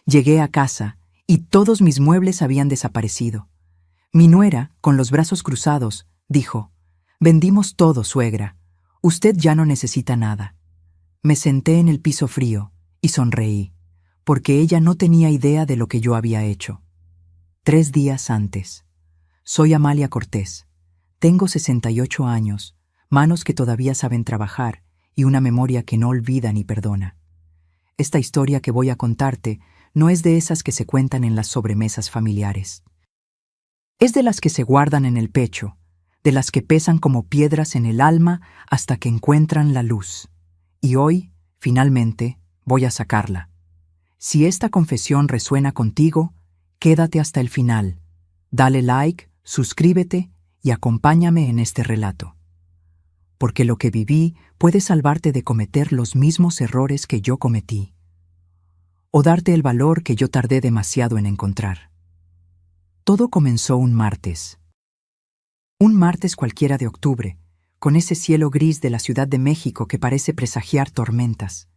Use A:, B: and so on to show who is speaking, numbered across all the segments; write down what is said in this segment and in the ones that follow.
A: Llegué a casa y todos mis muebles habían desaparecido. Mi nuera, con los brazos cruzados, dijo: «Vendimos todo, suegra. Usted ya no necesita nada». Me senté en el piso frío y sonreí, porque ella no tenía idea de lo que yo había hecho. 3 días antes. Soy Amalia Cortés. Tengo 68 años, manos que todavía saben trabajar y una memoria que no olvida ni perdona. Esta historia que voy a contarte no es de esas que se cuentan en las sobremesas familiares. Es de las que se guardan en el pecho, de las que pesan como piedras en el alma hasta que encuentran la luz. Y hoy, finalmente, voy a sacarla. Si esta confesión resuena contigo, quédate hasta el final. Dale like, suscríbete y acompáñame en este relato. Porque lo que viví puede salvarte de cometer los mismos errores que yo cometí, o darte el valor que yo tardé demasiado en encontrar. Todo comenzó un martes. Un martes cualquiera de octubre, con ese cielo gris de la Ciudad de México que parece presagiar tormentas.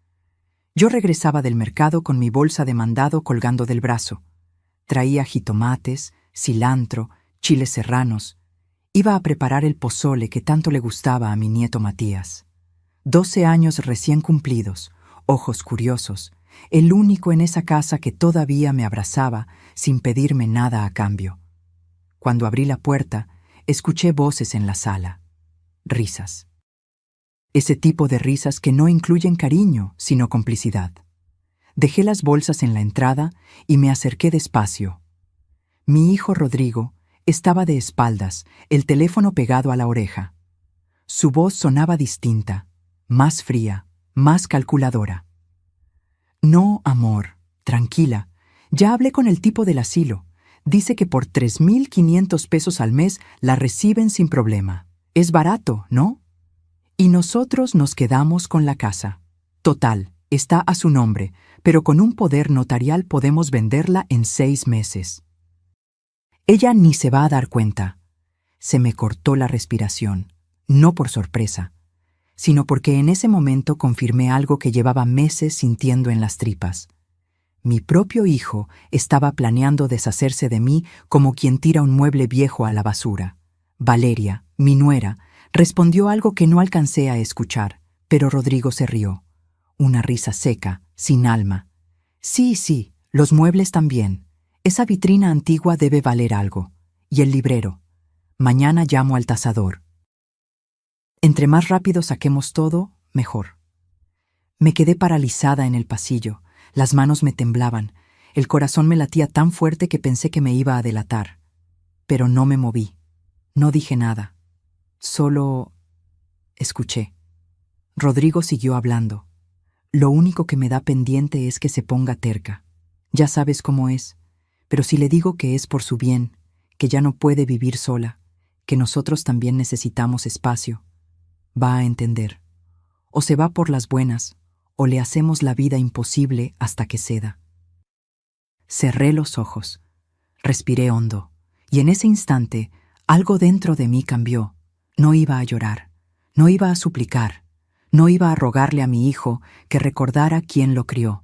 A: Yo regresaba del mercado con mi bolsa de mandado colgando del brazo. Traía jitomates, cilantro, chiles serranos. Iba a preparar el pozole que tanto le gustaba a mi nieto Matías. 12 años recién cumplidos, ojos curiosos, el único en esa casa que todavía me abrazaba sin pedirme nada a cambio. Cuando abrí la puerta, escuché voces en la sala. Risas. Ese tipo de risas que no incluyen cariño, sino complicidad. Dejé las bolsas en la entrada y me acerqué despacio. Mi hijo Rodrigo estaba de espaldas, el teléfono pegado a la oreja. Su voz sonaba distinta, más fría, más calculadora. «No, amor, tranquila. Ya hablé con el tipo del asilo. Dice que por 3,500 pesos al mes la reciben sin problema. Es barato, ¿no? Y nosotros nos quedamos con la casa. Total, está a su nombre, pero con un poder notarial podemos venderla en 6 meses». Ella ni se va a dar cuenta. Se me cortó la respiración, no por sorpresa, sino porque en ese momento confirmé algo que llevaba meses sintiendo en las tripas. Mi propio hijo estaba planeando deshacerse de mí como quien tira un mueble viejo a la basura. Valeria, mi nuera, respondió algo que no alcancé a escuchar, pero Rodrigo se rió. Una risa seca, sin alma. Sí, los muebles también. Esa vitrina antigua debe valer algo. Y el librero. Mañana llamo al tasador. Entre más rápido saquemos todo, mejor. Me quedé paralizada en el pasillo. Las manos me temblaban. El corazón me latía tan fuerte que pensé que me iba a delatar. Pero no me moví. No dije nada. Solo escuché. Rodrigo siguió hablando. Lo único que me da pendiente es que se ponga terca. Ya sabes cómo es. Pero si le digo que es por su bien, que ya no puede vivir sola, que nosotros también necesitamos espacio, va a entender. O se va por las buenas, o le hacemos la vida imposible hasta que ceda. Cerré los ojos, respiré hondo, y en ese instante algo dentro de mí cambió. No iba a llorar, no iba a suplicar, no iba a rogarle a mi hijo que recordara quién lo crió,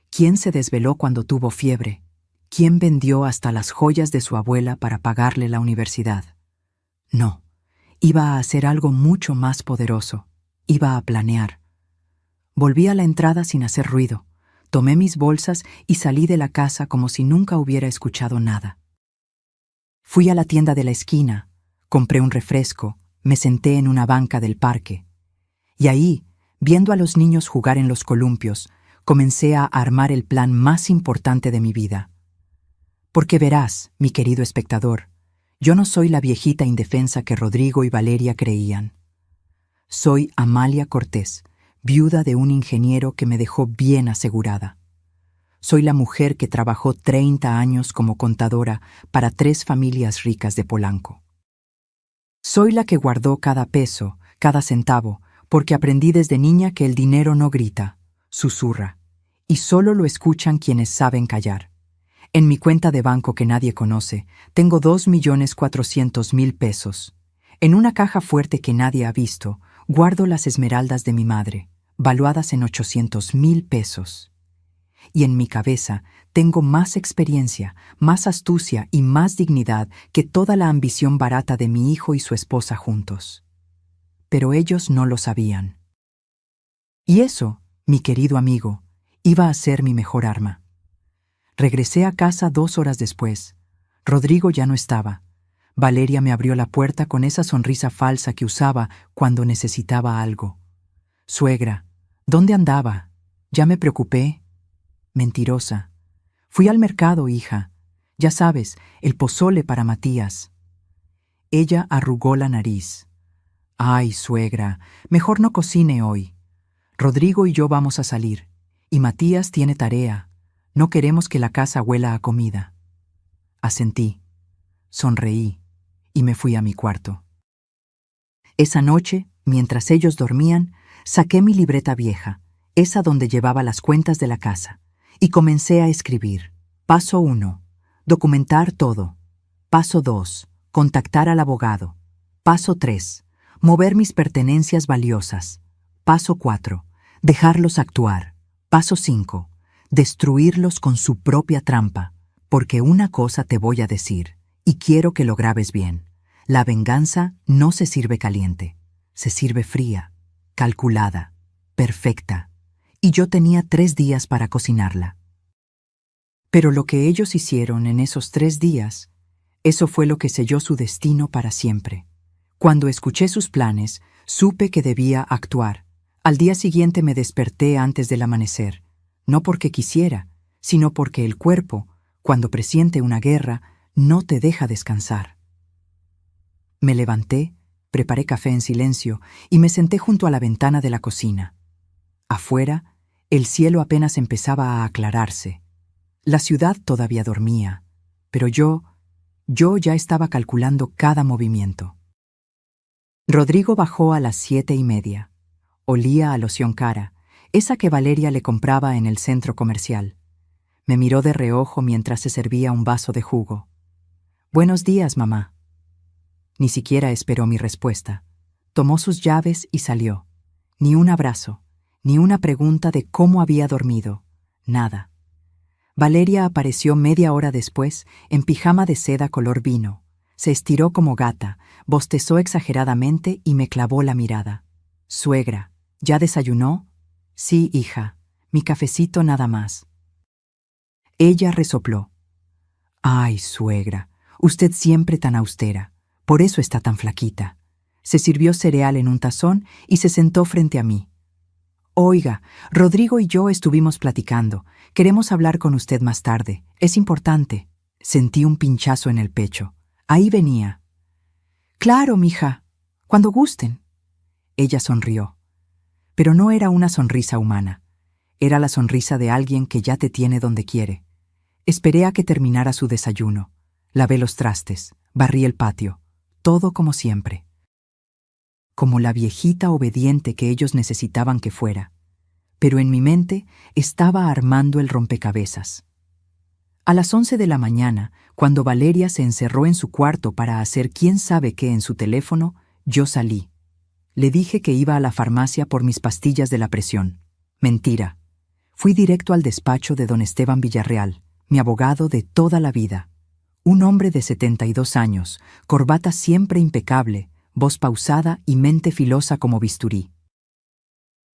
A: quién se desveló cuando tuvo fiebre, quién vendió hasta las joyas de su abuela para pagarle la universidad. No, iba a hacer algo mucho más poderoso, iba a planear. Volví a la entrada sin hacer ruido, tomé mis bolsas y salí de la casa como si nunca hubiera escuchado nada. Fui a la tienda de la esquina, compré un refresco, me senté en una banca del parque. Y ahí, viendo a los niños jugar en los columpios, comencé a armar el plan más importante de mi vida. Porque verás, mi querido espectador, yo no soy la viejita indefensa que Rodrigo y Valeria creían. Soy Amalia Cortés, viuda de un ingeniero que me dejó bien asegurada. Soy la mujer que trabajó 30 años como contadora para 3 familias ricas de Polanco. Soy la que guardó cada peso, cada centavo, porque aprendí desde niña que el dinero no grita, susurra, y solo lo escuchan quienes saben callar. En mi cuenta de banco que nadie conoce, tengo 2,400,000 pesos. En una caja fuerte que nadie ha visto, guardo las esmeraldas de mi madre, valuadas en 800,000 pesos. y en mi cabeza tengo más experiencia, más astucia y más dignidad que toda la ambición barata de mi hijo y su esposa juntos. Pero ellos no lo sabían. Y eso, mi querido amigo, iba a ser mi mejor arma. Regresé a casa 2 horas después. Rodrigo ya no estaba. Valeria me abrió la puerta con esa sonrisa falsa que usaba cuando necesitaba algo. «Suegra, ¿dónde andaba? Ya me preocupé». «Mentirosa. Fui al mercado, hija. Ya sabes, el pozole para Matías». Ella arrugó la nariz. «Ay, suegra, mejor no cocine hoy. Rodrigo y yo vamos a salir, y Matías tiene tarea. No queremos que la casa huela a comida». Asentí, sonreí y me fui a mi cuarto. Esa noche, mientras ellos dormían, saqué mi libreta vieja, esa donde llevaba las cuentas de la casa, y comencé a escribir. Paso 1. Documentar todo. Paso 2. Contactar al abogado. Paso 3. Mover mis pertenencias valiosas. Paso 4. Dejarlos actuar. Paso 5. Destruirlos con su propia trampa. Porque una cosa te voy a decir, y quiero que lo grabes bien. La venganza no se sirve caliente. Se sirve fría, calculada, perfecta. Y yo tenía 3 días para cocinarla. Pero lo que ellos hicieron en esos 3 días, eso fue lo que selló su destino para siempre. Cuando escuché sus planes, supe que debía actuar. Al día siguiente me desperté antes del amanecer, no porque quisiera, sino porque el cuerpo, cuando presiente una guerra, no te deja descansar. Me levanté, preparé café en silencio y me senté junto a la ventana de la cocina. Afuera, el cielo apenas empezaba a aclararse. La ciudad todavía dormía, pero yo ya estaba calculando cada movimiento. Rodrigo bajó a las 7:30. Olía a loción cara, esa que Valeria le compraba en el centro comercial. Me miró de reojo mientras se servía un vaso de jugo. «Buenos días, mamá». Ni siquiera esperó mi respuesta. Tomó sus llaves y salió. Ni un abrazo, ni una pregunta de cómo había dormido. Nada. Valeria apareció media hora después en pijama de seda color vino. Se estiró como gata, bostezó exageradamente y me clavó la mirada. «Suegra, ¿ya desayunó?» «Sí, hija. Mi cafecito nada más». Ella resopló. «Ay, suegra, usted siempre tan austera. Por eso está tan flaquita». Se sirvió cereal en un tazón y se sentó frente a mí. «Oiga, Rodrigo y yo estuvimos platicando. Queremos hablar con usted más tarde. Es importante». Sentí un pinchazo en el pecho. Ahí venía. «Claro, mija. Cuando gusten». Ella sonrió. Pero no era una sonrisa humana. Era la sonrisa de alguien que ya te tiene donde quiere. Esperé a que terminara su desayuno. Lavé los trastes, barrí el patio. Todo como siempre. Como la viejita obediente que ellos necesitaban que fuera. Pero en mi mente estaba armando el rompecabezas. A las 11 de la mañana, cuando Valeria se encerró en su cuarto para hacer quién sabe qué en su teléfono, yo salí. Le dije que iba a la farmacia por mis pastillas de la presión. Mentira. Fui directo al despacho de don Esteban Villarreal, mi abogado de toda la vida. Un hombre de 72 años, corbata siempre impecable, voz pausada y mente filosa como bisturí.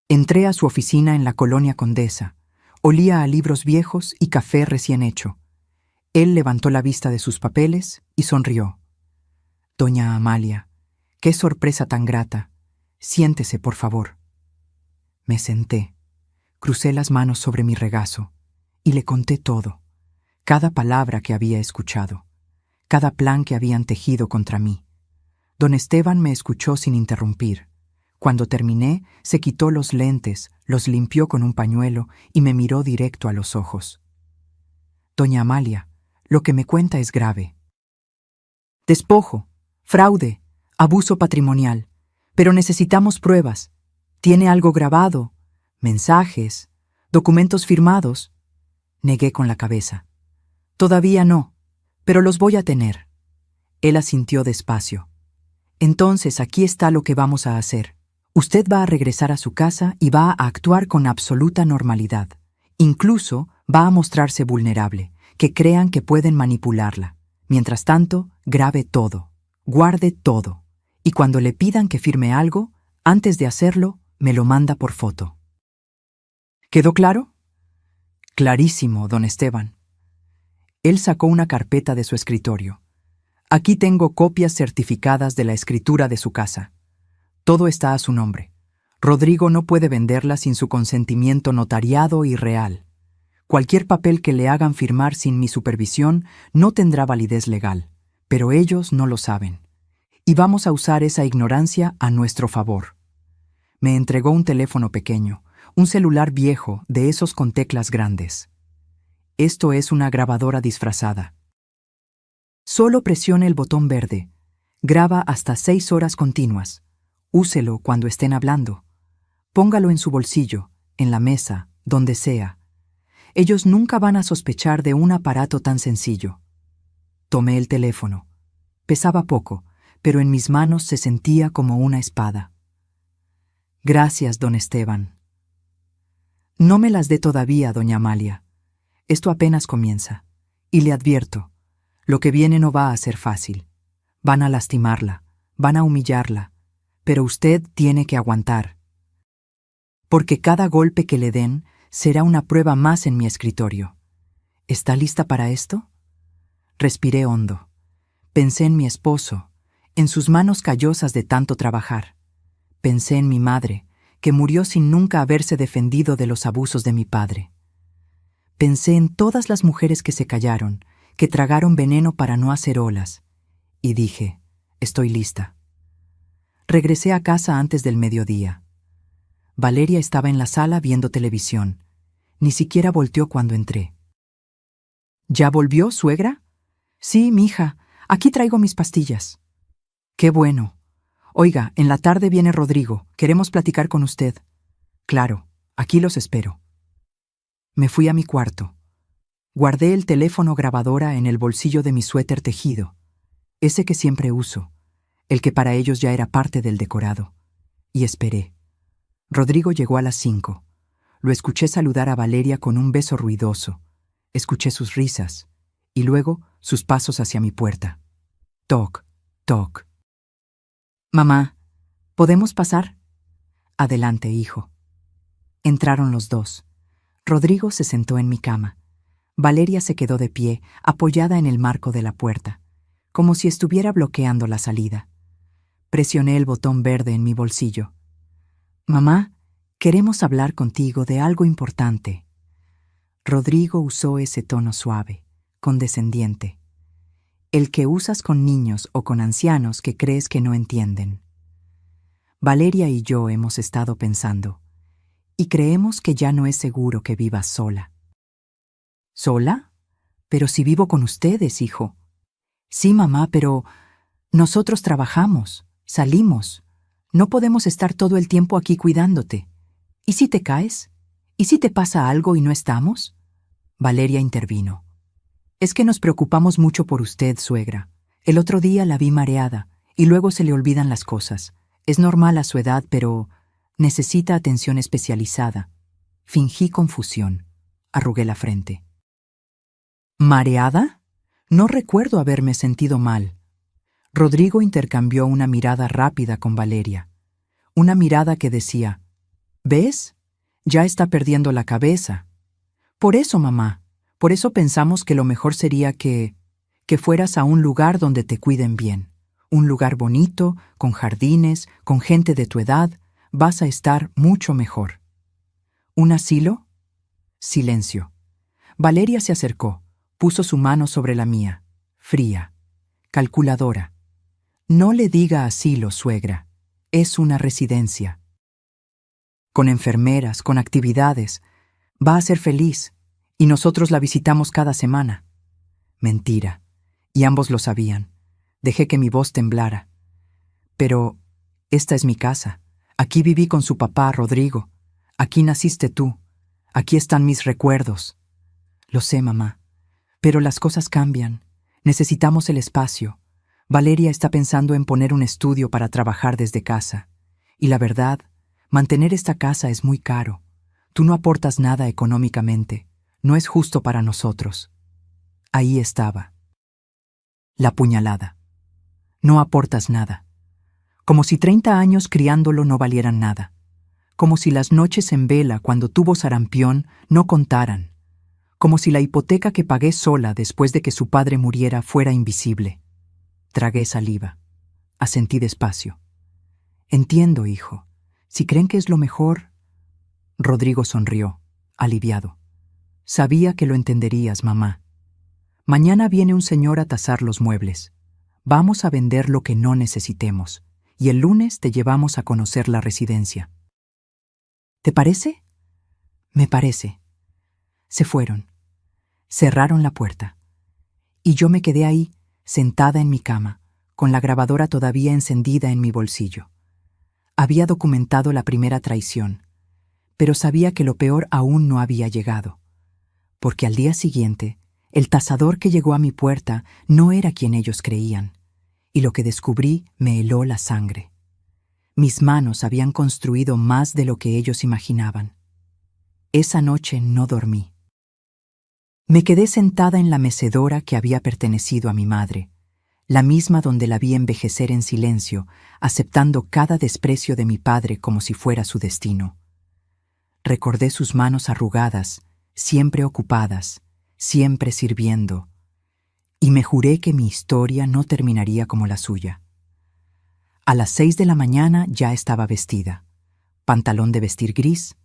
A: Entré a su oficina en la colonia Condesa. Olía a libros viejos y café recién hecho. Él levantó la vista de sus papeles y sonrió. «Doña Amalia, qué sorpresa tan grata. Siéntese, por favor». Me senté, crucé las manos sobre mi regazo y le conté todo, cada palabra que había escuchado, cada plan que habían tejido contra mí. Don Esteban me escuchó sin interrumpir. Cuando terminé, se quitó los lentes, los limpió con un pañuelo y me miró directo a los ojos. «Doña Amalia, lo que me cuenta es grave. Despojo, fraude, abuso patrimonial. Pero necesitamos pruebas. ¿Tiene algo grabado? ¿Mensajes? ¿Documentos firmados?» Negué con la cabeza. «Todavía no, pero los voy a tener». Él asintió despacio. «Entonces aquí está lo que vamos a hacer. Usted va a regresar a su casa y va a actuar con absoluta normalidad. Incluso Va a mostrarse vulnerable, que crean que pueden manipularla. Mientras tanto, grabe todo, guarde todo, y cuando le pidan que firme algo, antes de hacerlo, me lo manda por foto. ¿Quedó claro? Clarísimo, don Esteban. Él sacó una carpeta de su escritorio. Aquí tengo copias certificadas de la escritura de su casa. Todo está a su nombre. Rodrigo no puede venderla sin su consentimiento notariado y real. Cualquier papel que le hagan firmar sin mi supervisión no tendrá validez legal, pero ellos no lo saben. Y vamos a usar esa ignorancia a nuestro favor. Me entregó un teléfono pequeño, un celular viejo de esos con teclas grandes. Esto es una grabadora disfrazada. Solo presione el botón verde. Graba hasta 6 horas continuas. Úselo cuando estén hablando. Póngalo en su bolsillo, en la mesa, donde sea. Ellos nunca van a sospechar de un aparato tan sencillo. Tomé el teléfono. Pesaba poco, pero en mis manos se sentía como una espada. Gracias, don Esteban. No me las dé todavía, doña Amalia. Esto apenas comienza. Y le advierto, lo que viene no va a ser fácil. Van a lastimarla, van a humillarla, pero usted tiene que aguantar. Porque cada golpe que le den será una prueba más en mi escritorio. ¿Está lista para esto? Respiré hondo. Pensé en mi esposo, en sus manos callosas de tanto trabajar. Pensé en mi madre, que murió sin nunca haberse defendido de los abusos de mi padre. Pensé en todas las mujeres que se callaron, que tragaron veneno para no hacer olas, y dije, estoy lista. Regresé a casa antes del mediodía. Valeria estaba en la sala viendo televisión. Ni siquiera volteó cuando entré. ¿Ya volvió, suegra? Sí, mija, aquí traigo mis pastillas. Qué bueno. Oiga, en la tarde viene Rodrigo, queremos platicar con usted. Claro, aquí los espero. Me fui a mi cuarto. Guardé el teléfono grabadora en el bolsillo de mi suéter tejido, ese que siempre uso, el que para ellos ya era parte del decorado, y esperé. Rodrigo llegó a las 5. Lo escuché saludar a Valeria con un beso ruidoso. Escuché sus risas, y luego sus pasos hacia mi puerta. Toc, toc. Mamá, ¿podemos pasar? Adelante, hijo. Entraron los dos. Rodrigo se sentó en mi cama. Valeria se quedó de pie, apoyada en el marco de la puerta, como si estuviera bloqueando la salida. Presioné el botón verde en mi bolsillo. Mamá, queremos hablar contigo de algo importante. Rodrigo usó ese tono suave, condescendiente, el que usas con niños o con ancianos que crees que no entienden. Valeria y yo hemos estado pensando, y creemos que ya no es seguro que vivas sola. ¿Sola? Pero si vivo con ustedes, hijo. Sí, mamá, pero nosotros trabajamos, salimos. No podemos estar todo el tiempo aquí cuidándote. ¿Y si te caes? ¿Y si te pasa algo y no estamos? Valeria intervino. Es que nos preocupamos mucho por usted, suegra. El otro día la vi mareada, y luego se le olvidan las cosas. Es normal a su edad, pero necesita atención especializada. Fingí confusión. Arrugué la frente. ¿Mareada? No recuerdo haberme sentido mal. Rodrigo intercambió una mirada rápida con Valeria. Una mirada que decía, ¿ves? Ya está perdiendo la cabeza. Por eso, mamá, por eso pensamos que lo mejor sería que fueras a un lugar donde te cuiden bien. Un lugar bonito, con jardines, con gente de tu edad. Vas a estar mucho mejor. ¿Un asilo? Silencio. Valeria se acercó, puso su mano sobre la mía, fría, calculadora. No le diga asilo, suegra. Es una residencia. Con enfermeras, con actividades. Va a ser feliz, y nosotros la visitamos cada semana. Mentira, y ambos lo sabían. Dejé que mi voz temblara. Pero esta es mi casa. Aquí viví con su papá, Rodrigo. Aquí naciste tú. Aquí están mis recuerdos. Lo sé, mamá. Pero las cosas cambian. Necesitamos el espacio. Valeria está pensando en poner un estudio para trabajar desde casa. Y la verdad, mantener esta casa es muy caro. Tú no aportas nada económicamente. No es justo para nosotros. Ahí estaba. La puñalada. No aportas nada. Como si 30 años criándolo no valieran nada. Como si las noches en vela cuando tuvo sarampión no contaran. Como si la hipoteca que pagué sola después de que su padre muriera fuera invisible. Tragué saliva. Asentí despacio. Entiendo, hijo. Si creen que es lo mejor... Rodrigo sonrió, aliviado. Sabía que lo entenderías, mamá. Mañana viene un señor a tasar los muebles. Vamos a vender lo que no necesitemos, y el lunes te llevamos a conocer la residencia. ¿Te parece? Me parece. Se fueron. Cerraron la puerta. Y yo me quedé ahí, sentada en mi cama, con la grabadora todavía encendida en mi bolsillo. Había documentado la primera traición, pero sabía que lo peor aún no había llegado, porque al día siguiente, el tasador que llegó a mi puerta no era quien ellos creían, y lo que descubrí me heló la sangre. Mis manos habían construido más de lo que ellos imaginaban. Esa noche no dormí. Me quedé sentada en la mecedora que había pertenecido a mi madre, la misma donde la vi envejecer en silencio, aceptando cada desprecio de mi padre como si fuera su destino. Recordé sus manos arrugadas, siempre ocupadas, siempre sirviendo, y me juré que mi historia no terminaría como la suya. A las 6 de la mañana ya estaba vestida. Pantalón de vestir gris,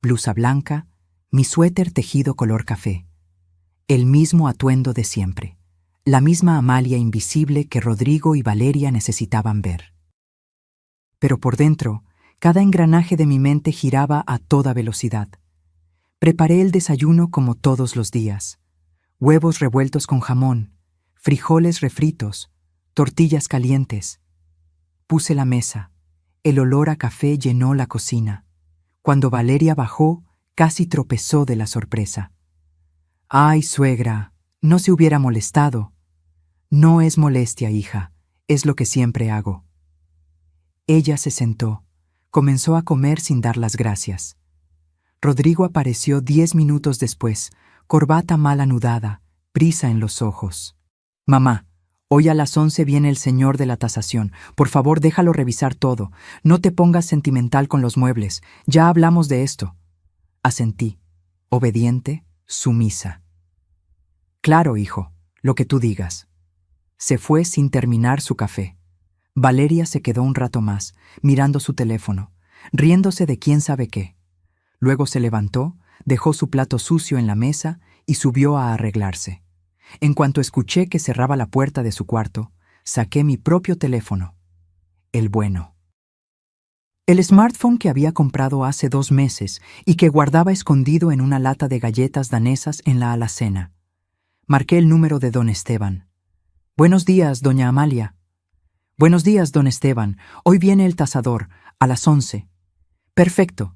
A: blusa blanca, mi suéter tejido color café. El mismo atuendo de siempre, la misma Amalia invisible que Rodrigo y Valeria necesitaban ver. Pero por dentro, cada engranaje de mi mente giraba a toda velocidad. Preparé el desayuno como todos los días. Huevos revueltos con jamón, frijoles refritos, tortillas calientes. Puse la mesa. El olor a café llenó la cocina. Cuando Valeria bajó, casi tropezó de la sorpresa. «Ay, suegra, no se hubiera molestado». «No es molestia, hija, es lo que siempre hago». Ella se sentó, comenzó a comer sin dar las gracias. Rodrigo apareció 10 minutos después, corbata mal anudada, prisa en los ojos. «Mamá, hoy a las 11 viene el señor de la tasación. Por favor, déjalo revisar todo. No te pongas sentimental con los muebles. Ya hablamos de esto». Asentí, obediente, sumisa. «Claro, hijo, lo que tú digas». Se fue sin terminar su café. Valeria se quedó un rato más, mirando su teléfono, riéndose de quién sabe qué. Luego se levantó, dejó su plato sucio en la mesa y subió a arreglarse. En cuanto escuché que cerraba la puerta de su cuarto, saqué mi propio teléfono. El bueno. El smartphone que había comprado hace 2 meses y que guardaba escondido en una lata de galletas danesas en la alacena. Marqué el número de don Esteban. «Buenos días, doña Amalia». «Buenos días, don Esteban. Hoy viene el tasador, a las 11». «Perfecto.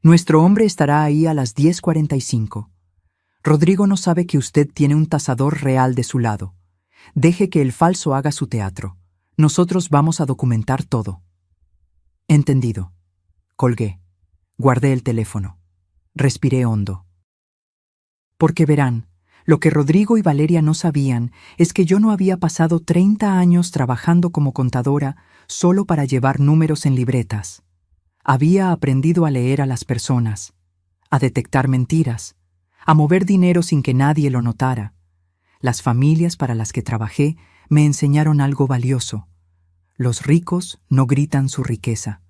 A: Nuestro hombre estará ahí a las 10:45. Rodrigo no sabe que usted tiene un tasador real de su lado. Deje que el falso haga su teatro. Nosotros vamos a documentar todo». «Entendido». Colgué. Guardé el teléfono. Respiré hondo. Porque verán, lo que Rodrigo y Valeria no sabían es que yo no había pasado 30 años trabajando como contadora solo para llevar números en libretas. Había aprendido a leer a las personas, a detectar mentiras, a mover dinero sin que nadie lo notara. Las familias para las que trabajé me enseñaron algo valioso. Los ricos no gritan su riqueza,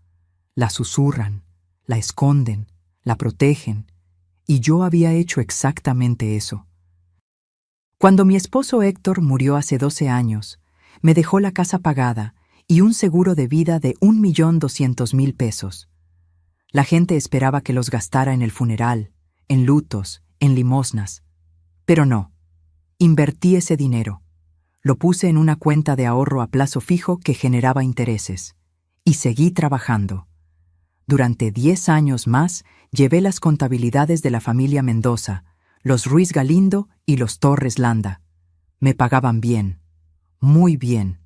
A: la susurran, la esconden, la protegen, y yo había hecho exactamente eso. Cuando mi esposo Héctor murió hace 12 años, me dejó la casa pagada y un seguro de vida de 1.200.000 pesos. La gente esperaba que los gastara en el funeral, en lutos, en limosnas. Pero no. Invertí ese dinero. Lo puse en una cuenta de ahorro a plazo fijo que generaba intereses. Y seguí trabajando. Durante 10 años más llevé las contabilidades de la familia Mendoza, los Ruiz Galindo y los Torres Landa. Me pagaban bien, muy bien.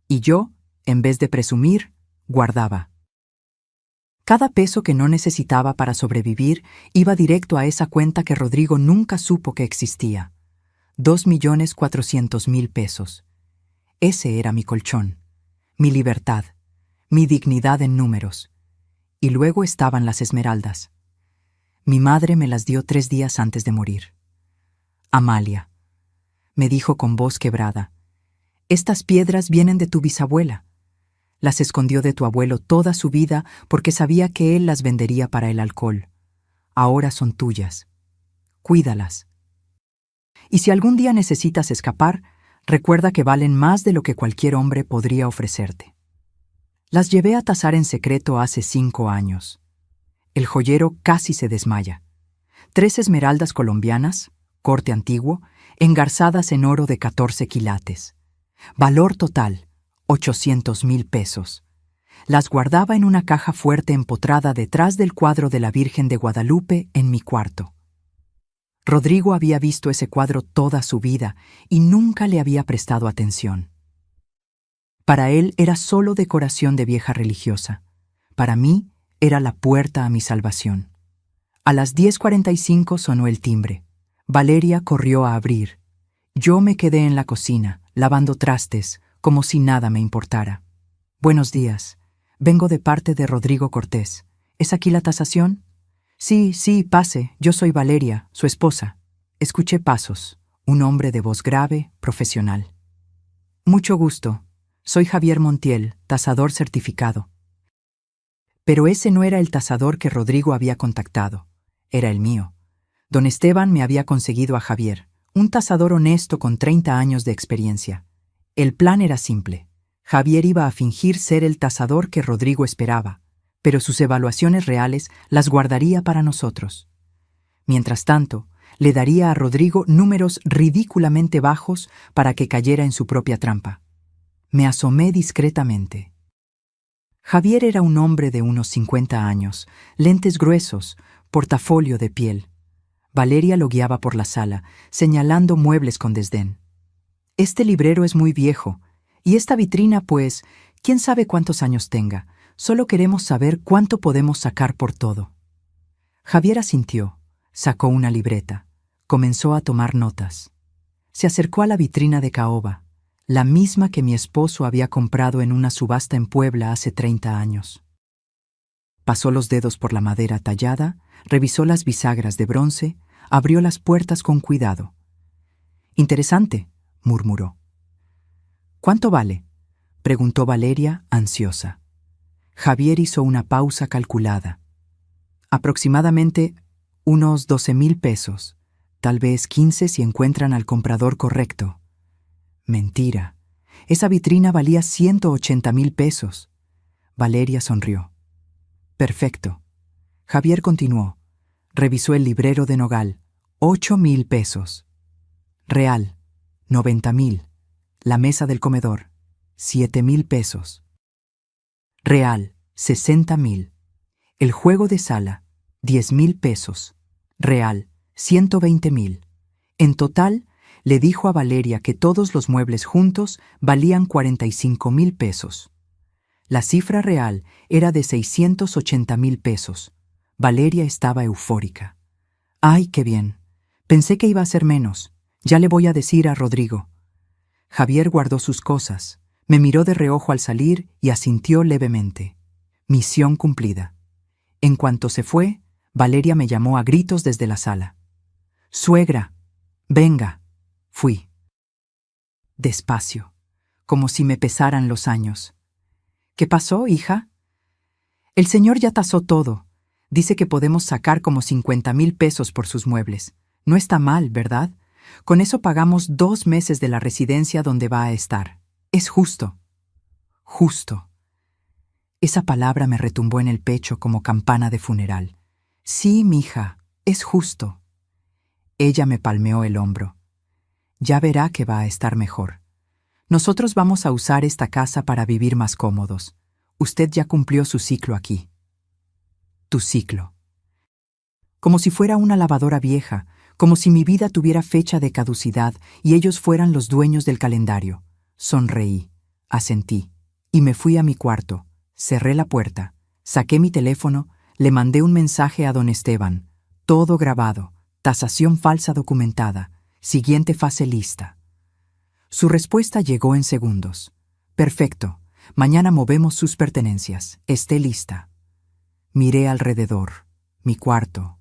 A: Y yo, en vez de presumir, guardaba. Cada peso que no necesitaba para sobrevivir iba directo a esa cuenta que Rodrigo nunca supo que existía. 2.400.000 pesos. Ese era mi colchón, mi libertad, mi dignidad en números. Y luego estaban las esmeraldas. Mi madre me las dio 3 días antes de morir. Amalia, me dijo con voz quebrada, estas piedras vienen de tu bisabuela. Las escondió de tu abuelo toda su vida porque sabía que él las vendería para el alcohol. Ahora son tuyas. Cuídalas. Y si algún día necesitas escapar, recuerda que valen más de lo que cualquier hombre podría ofrecerte. Las llevé a tasar en secreto hace 5 años. El joyero casi se desmaya. 3 esmeraldas colombianas, corte antiguo, engarzadas en oro de 14 quilates. Valor total, 800.000 pesos. Las guardaba en una caja fuerte empotrada detrás del cuadro de la Virgen de Guadalupe en mi cuarto. Rodrigo había visto ese cuadro toda su vida y nunca le había prestado atención. Para él era solo decoración de vieja religiosa. Para mí era la puerta a mi salvación. A las 10:45 sonó el timbre. Valeria corrió a abrir. Yo me quedé en la cocina, lavando trastes, como si nada me importara. Buenos días. Vengo de parte de Rodrigo Cortés. ¿Es aquí la tasación? Sí, pase. Yo soy Valeria, su esposa. Escuché pasos. Un hombre de voz grave, profesional. Mucho gusto. Soy Javier Montiel, tasador certificado. Pero ese no era el tasador que Rodrigo había contactado. Era el mío. Don Esteban me había conseguido a Javier, un tasador honesto con 30 años de experiencia. El plan era simple. Javier iba a fingir ser el tasador que Rodrigo esperaba, pero sus evaluaciones reales las guardaría para nosotros. Mientras tanto, le daría a Rodrigo números ridículamente bajos para que cayera en su propia trampa. Me asomé discretamente. Javier era un hombre de unos 50 años, lentes gruesos, portafolio de piel. Valeria lo guiaba por la sala, señalando muebles con desdén. Este librero es muy viejo, y esta vitrina, pues, quién sabe cuántos años tenga. Solo queremos saber cuánto podemos sacar por todo. Javier asintió, sacó una libreta, comenzó a tomar notas. Se acercó a la vitrina de caoba, la misma que mi esposo había comprado en una subasta en Puebla hace 30 años. Pasó los dedos por la madera tallada, revisó las bisagras de bronce, abrió las puertas con cuidado. Interesante, murmuró. ¿Cuánto vale?, preguntó Valeria, ansiosa. Javier hizo una pausa calculada. Aproximadamente unos 12.000 pesos, tal vez 15 si encuentran al comprador correcto. Mentira. Esa vitrina valía 180.000 pesos. Valeria sonrió. Perfecto. Javier continuó. Revisó el librero de nogal. 8.000 pesos. Real. 90.000. La mesa del comedor. 7.000 pesos. Real. 60.000. El juego de sala. 10.000 pesos. Real. 120.000. En total, le dijo a Valeria que todos los muebles juntos valían 45.000 pesos. La cifra real era de 680.000 pesos. Valeria estaba eufórica. ¡Ay, qué bien! Pensé que iba a ser menos. Ya le voy a decir a Rodrigo. Javier guardó sus cosas, me miró de reojo al salir y asintió levemente. Misión cumplida. En cuanto se fue, Valeria me llamó a gritos desde la sala. «Suegra, venga». Fui. Despacio, como si me pesaran los años. «¿Qué pasó, hija?» «El señor ya tasó todo. Dice que podemos sacar como 50.000 pesos por sus muebles. No está mal, ¿verdad? Con eso pagamos 2 meses de la residencia donde va a estar. Es justo». Justo. Esa palabra me retumbó en el pecho como campana de funeral. «Sí, mija, es justo». Ella me palmeó el hombro. «Ya verá que va a estar mejor. Nosotros vamos a usar esta casa para vivir más cómodos. Usted ya cumplió su ciclo aquí». Tu ciclo. Como si fuera una lavadora vieja, como si mi vida tuviera fecha de caducidad y ellos fueran los dueños del calendario. Sonreí, asentí, y me fui a mi cuarto, cerré la puerta, Saqué mi teléfono, le mandé un mensaje a don Esteban, todo grabado, tasación falsa documentada, siguiente fase lista. Su respuesta llegó en segundos. Perfecto, mañana movemos sus pertenencias, esté lista. Miré alrededor, mi cuarto,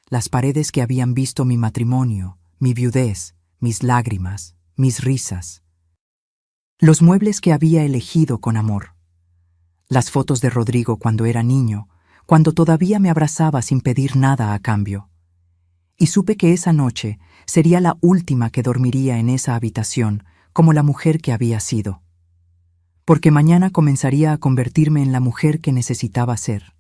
A: las paredes que habían visto mi matrimonio, mi viudez, mis lágrimas, mis risas. Los muebles que había elegido con amor. Las fotos de Rodrigo cuando era niño, cuando todavía me abrazaba sin pedir nada a cambio. Y supe que esa noche sería la última que dormiría en esa habitación como la mujer que había sido. Porque mañana comenzaría a convertirme en la mujer que necesitaba ser,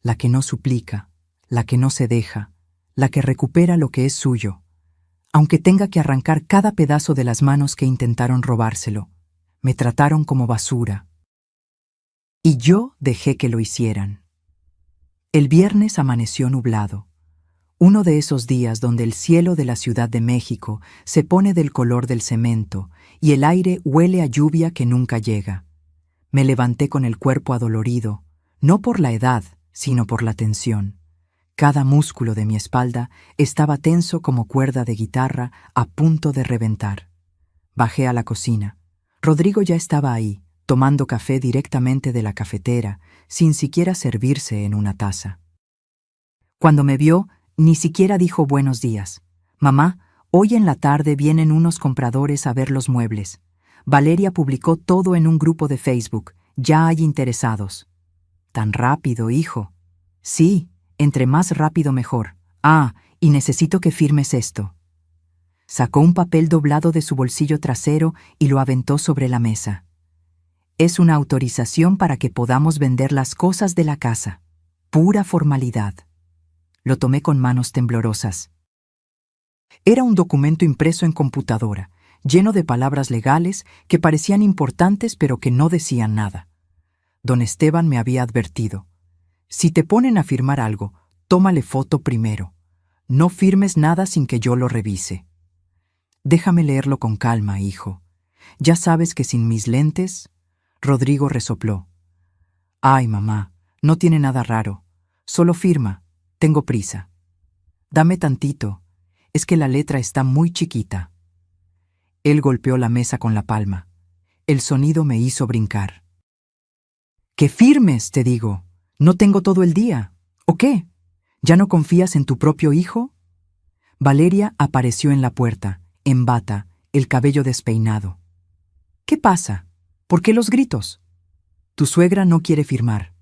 A: la que no suplica, la que no se deja, la que recupera lo que es suyo, aunque tenga que arrancar cada pedazo de las manos que intentaron robárselo. Me trataron como basura. Y yo dejé que lo hicieran. El viernes amaneció nublado, uno de esos días donde el cielo de la Ciudad de México se pone del color del cemento y el aire huele a lluvia que nunca llega. Me levanté con el cuerpo adolorido, no por la edad, sino por la tensión. Cada músculo de mi espalda estaba tenso como cuerda de guitarra a punto de reventar. Bajé a la cocina. Rodrigo ya estaba ahí, tomando café directamente de la cafetera, sin siquiera servirse en una taza. Cuando me vio, ni siquiera dijo buenos días. Mamá, hoy en la tarde vienen unos compradores a ver los muebles. Valeria publicó todo en un grupo de Facebook. Ya hay interesados. Tan rápido, hijo. Sí, entre más rápido mejor. Ah, y necesito que firmes esto. Sacó un papel doblado de su bolsillo trasero y lo aventó sobre la mesa. Es una autorización para que podamos vender las cosas de la casa. Pura formalidad. Lo tomé con manos temblorosas. Era un documento impreso en computadora, lleno de palabras legales que parecían importantes pero que no decían nada. Don Esteban me había advertido. Si te ponen a firmar algo, tómale foto primero. No firmes nada sin que yo lo revise. Déjame leerlo con calma, hijo. Ya sabes que sin mis lentes... Rodrigo resopló. Ay, mamá, no tiene nada raro. Solo firma. Tengo prisa. Dame tantito. Es que la letra está muy chiquita. Él golpeó la mesa con la palma. El sonido me hizo brincar. ¡Que firmes, te digo! No tengo todo el día. ¿O qué? ¿Ya no confías en tu propio hijo? Valeria apareció en la puerta, en bata, el cabello despeinado. ¿Qué pasa? ¿Por qué los gritos? Tu suegra no quiere firmar.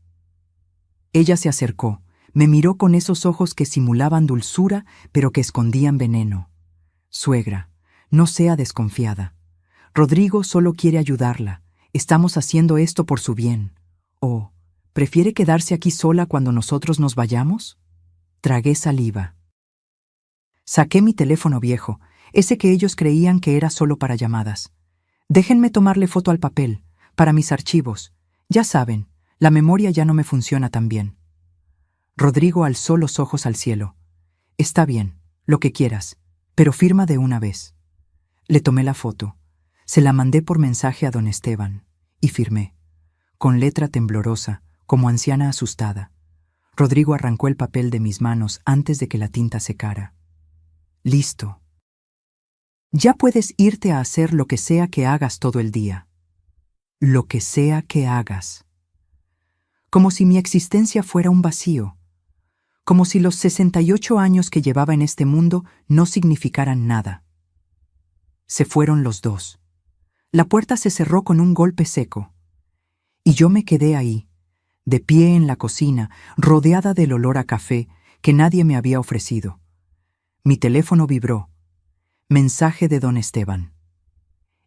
A: Ella se acercó, me miró con esos ojos que simulaban dulzura, pero que escondían veneno. Suegra, no sea desconfiada. Rodrigo solo quiere ayudarla. Estamos haciendo esto por su bien. ¿O prefiere quedarse aquí sola cuando nosotros nos vayamos? Tragué saliva. Saqué mi teléfono viejo, ese que ellos creían que era solo para llamadas. Déjenme tomarle foto al papel, para mis archivos. Ya saben, la memoria ya no me funciona tan bien. Rodrigo alzó los ojos al cielo. Está bien, lo que quieras, pero firma de una vez. Le tomé la foto, se la mandé por mensaje a don Esteban, y firmé, con letra temblorosa, como anciana asustada. Rodrigo arrancó el papel de mis manos antes de que la tinta secara. Listo. Ya puedes irte a hacer lo que sea que hagas todo el día. Lo que sea que hagas. Como si mi existencia fuera un vacío. Como si los 68 años que llevaba en este mundo no significaran nada. Se fueron los dos. La puerta se cerró con un golpe seco. Y yo me quedé ahí, de pie en la cocina, rodeada del olor a café que nadie me había ofrecido. Mi teléfono vibró. Mensaje de don Esteban.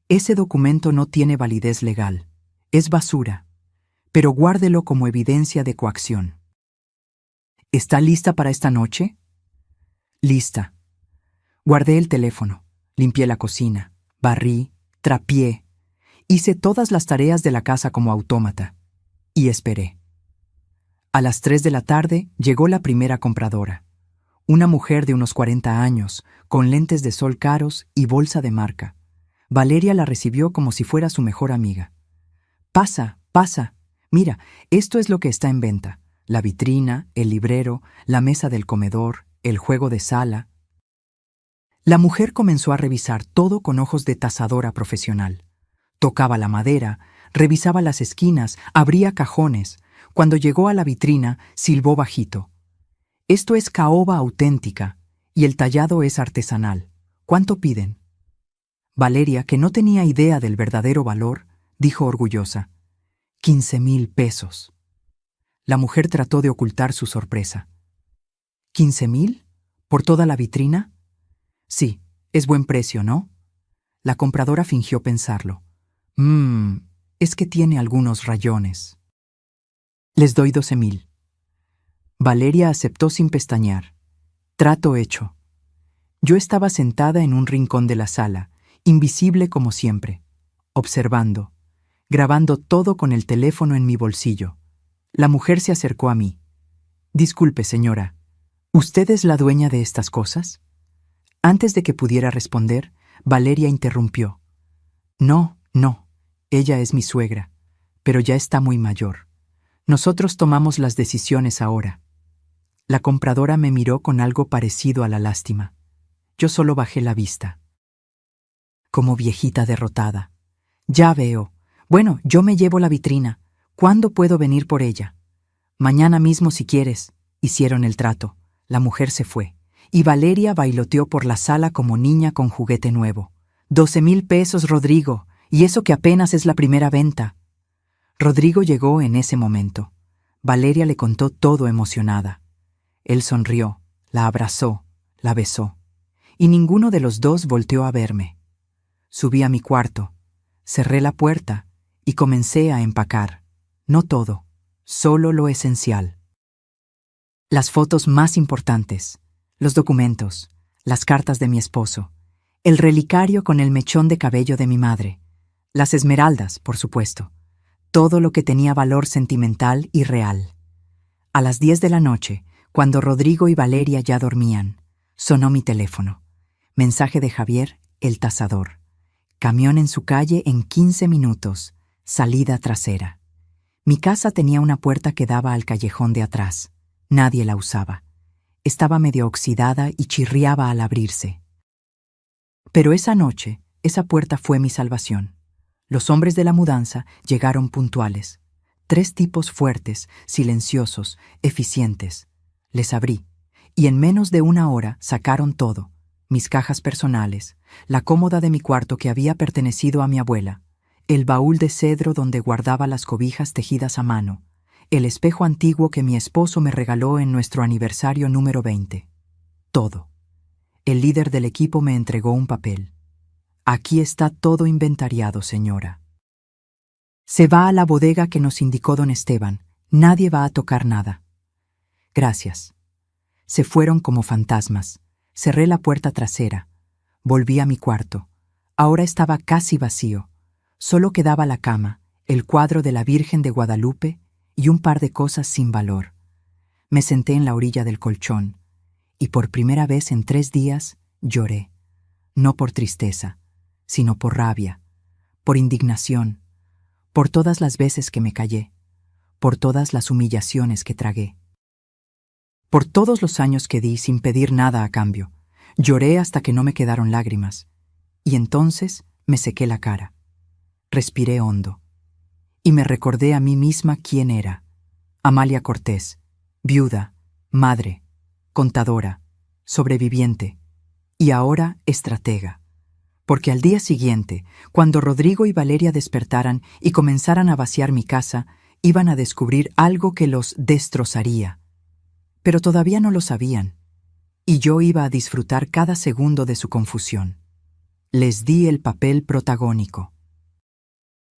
A: Ese documento no tiene validez legal. Es basura. Pero guárdelo como evidencia de coacción. ¿Está lista para esta noche? Lista. Guardé el teléfono, limpié la cocina, barrí, trapié, hice todas las tareas de la casa como autómata y esperé. A las 3 de la tarde llegó la primera compradora. Una mujer de unos 40 años, con lentes de sol caros y bolsa de marca. Valeria la recibió como si fuera su mejor amiga. Pasa, pasa. Mira, esto es lo que está en venta. la vitrina, el librero, la mesa del comedor, el juego de sala. La mujer comenzó a revisar todo con ojos de tasadora profesional. Tocaba la madera, revisaba las esquinas, abría cajones. Cuando llegó a la vitrina, silbó bajito. Esto es caoba auténtica, y el tallado es artesanal. ¿Cuánto piden? Valeria, que no tenía idea del verdadero valor, dijo orgullosa: 15,000 pesos. La mujer trató de ocultar su sorpresa. ¿15,000? ¿Por toda la vitrina? Sí, es buen precio, ¿no? La compradora fingió pensarlo. Es que tiene algunos rayones. Les doy 12,000. Valeria aceptó sin pestañear. Trato hecho. Yo estaba sentada en un rincón de la sala, invisible como siempre, observando, grabando todo con el teléfono en mi bolsillo. La mujer se acercó a mí. Disculpe, señora, ¿usted es la dueña de estas cosas? Antes de que pudiera responder, Valeria interrumpió. No, ella es mi suegra, pero ya está muy mayor. Nosotros tomamos las decisiones ahora. La compradora me miró con algo parecido a la lástima. Yo solo bajé la vista. Como viejita derrotada. Ya veo. Bueno, yo me llevo la vitrina. ¿Cuándo puedo venir por ella? Mañana mismo si quieres. Hicieron el trato. La mujer se fue, y Valeria bailoteó por la sala como niña con juguete nuevo. 12,000 pesos, Rodrigo, y eso que apenas es la primera venta. Rodrigo llegó en ese momento. Valeria le contó todo emocionada. Él sonrió, la abrazó, la besó, y ninguno de los dos volteó a verme. Subí a mi cuarto, cerré la puerta y comencé a empacar. No todo, solo lo esencial. Las fotos más importantes, los documentos, las cartas de mi esposo, el relicario con el mechón de cabello de mi madre, las esmeraldas, por supuesto, todo lo que tenía valor sentimental y real. A las 10 de la noche, cuando Rodrigo y Valeria ya dormían, sonó mi teléfono. Mensaje de Javier, el tasador. Camión en su calle en 15 minutos, salida trasera. Mi casa tenía una puerta que daba al callejón de atrás. Nadie la usaba. Estaba medio oxidada y chirriaba al abrirse. Pero esa noche, esa puerta fue mi salvación. Los hombres de la mudanza llegaron puntuales. 3 tipos fuertes, silenciosos, eficientes. Les abrí, y en menos de una hora sacaron todo: mis cajas personales, la cómoda de mi cuarto que había pertenecido a mi abuela, el baúl de cedro donde guardaba las cobijas tejidas a mano, el espejo antiguo que mi esposo me regaló en nuestro aniversario número 20. Todo. El líder del equipo me entregó un papel. Aquí está todo inventariado, señora. Se va a la bodega que nos indicó don Esteban. Nadie va a tocar nada. Gracias. Se fueron como fantasmas. Cerré la puerta trasera. Volví a mi cuarto. Ahora estaba casi vacío. Solo quedaba la cama, el cuadro de la Virgen de Guadalupe y un par de cosas sin valor. Me senté en la orilla del colchón y por primera vez en 3 días lloré. No por tristeza, sino por rabia, por indignación, por todas las veces que me callé, por todas las humillaciones que tragué. Por todos los años que di sin pedir nada a cambio. Lloré hasta que no me quedaron lágrimas. Y entonces me sequé la cara. Respiré hondo. Y me recordé a mí misma quién era. Amalia Cortés, viuda, madre, contadora, sobreviviente, y ahora estratega. Porque al día siguiente, cuando Rodrigo y Valeria despertaran y comenzaran a vaciar mi casa, iban a descubrir algo que los destrozaría. Pero todavía no lo sabían, y yo iba a disfrutar cada segundo de su confusión. Les di el papel protagónico.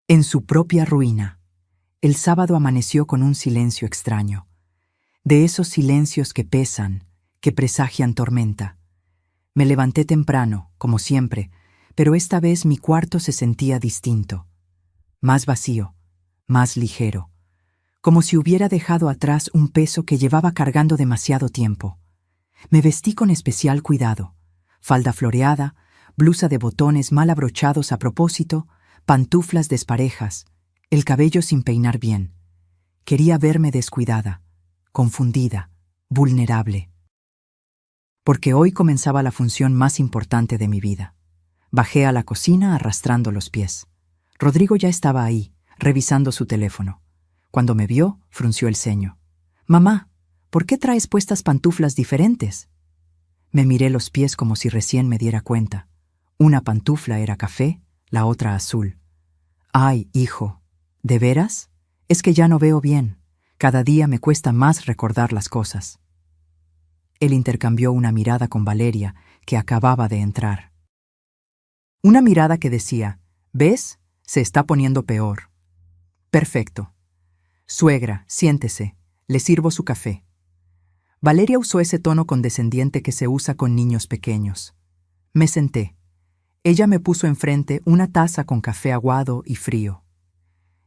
A: En su propia ruina, el sábado amaneció con un silencio extraño, de esos silencios que pesan, que presagian tormenta. Me levanté temprano, como siempre, pero esta vez mi cuarto se sentía distinto, más vacío, más ligero, como si hubiera dejado atrás un peso que llevaba cargando demasiado tiempo. Me vestí con especial cuidado: falda floreada, blusa de botones mal abrochados a propósito, pantuflas desparejas, el cabello sin peinar bien. Quería verme descuidada, confundida, vulnerable. Porque hoy comenzaba la función más importante de mi vida. Bajé a la cocina arrastrando los pies. Rodrigo ya estaba ahí, revisando su teléfono. Cuando me vio, frunció el ceño. «Mamá, ¿por qué traes puestas pantuflas diferentes?» Me miré los pies como si recién me diera cuenta. Una pantufla era café, la otra azul. «Ay, hijo, ¿de veras? Es que ya no veo bien. Cada día me cuesta más recordar las cosas». Él intercambió una mirada con Valeria, que acababa de entrar. Una mirada que decía, «¿Ves? Se está poniendo peor». «Perfecto. Suegra, siéntese. Le sirvo su café». Valeria usó ese tono condescendiente que se usa con niños pequeños. Me senté. Ella me puso enfrente una taza con café aguado y frío.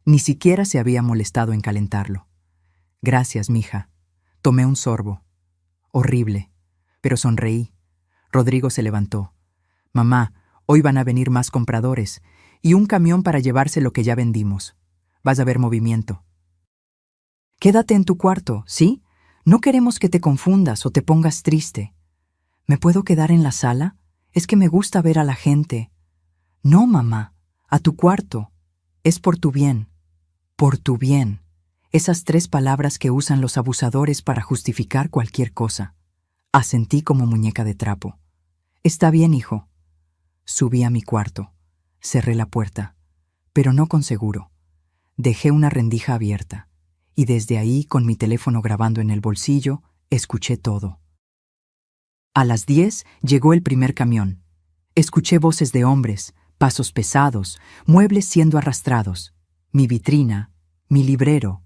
A: Ni siquiera se había molestado en calentarlo. «Gracias, mija». Tomé un sorbo. Horrible, pero sonreí. Rodrigo se levantó. «Mamá, hoy van a venir más compradores y un camión para llevarse lo que ya vendimos. Vas a ver movimiento». «Quédate en tu cuarto, ¿sí? No queremos que te confundas o te pongas triste». «¿Me puedo quedar en la sala? Es que me gusta ver a la gente». «No, mamá, a tu cuarto. Es por tu bien». «Por tu bien». Esas 3 palabras que usan los abusadores para justificar cualquier cosa. Asentí como muñeca de trapo. «Está bien, hijo». Subí a mi cuarto. Cerré la puerta, pero no con seguro. Dejé una rendija abierta, y desde ahí, con mi teléfono grabando en el bolsillo, escuché todo. A las 10 llegó el primer camión. Escuché voces de hombres, pasos pesados, muebles siendo arrastrados, mi vitrina, mi librero,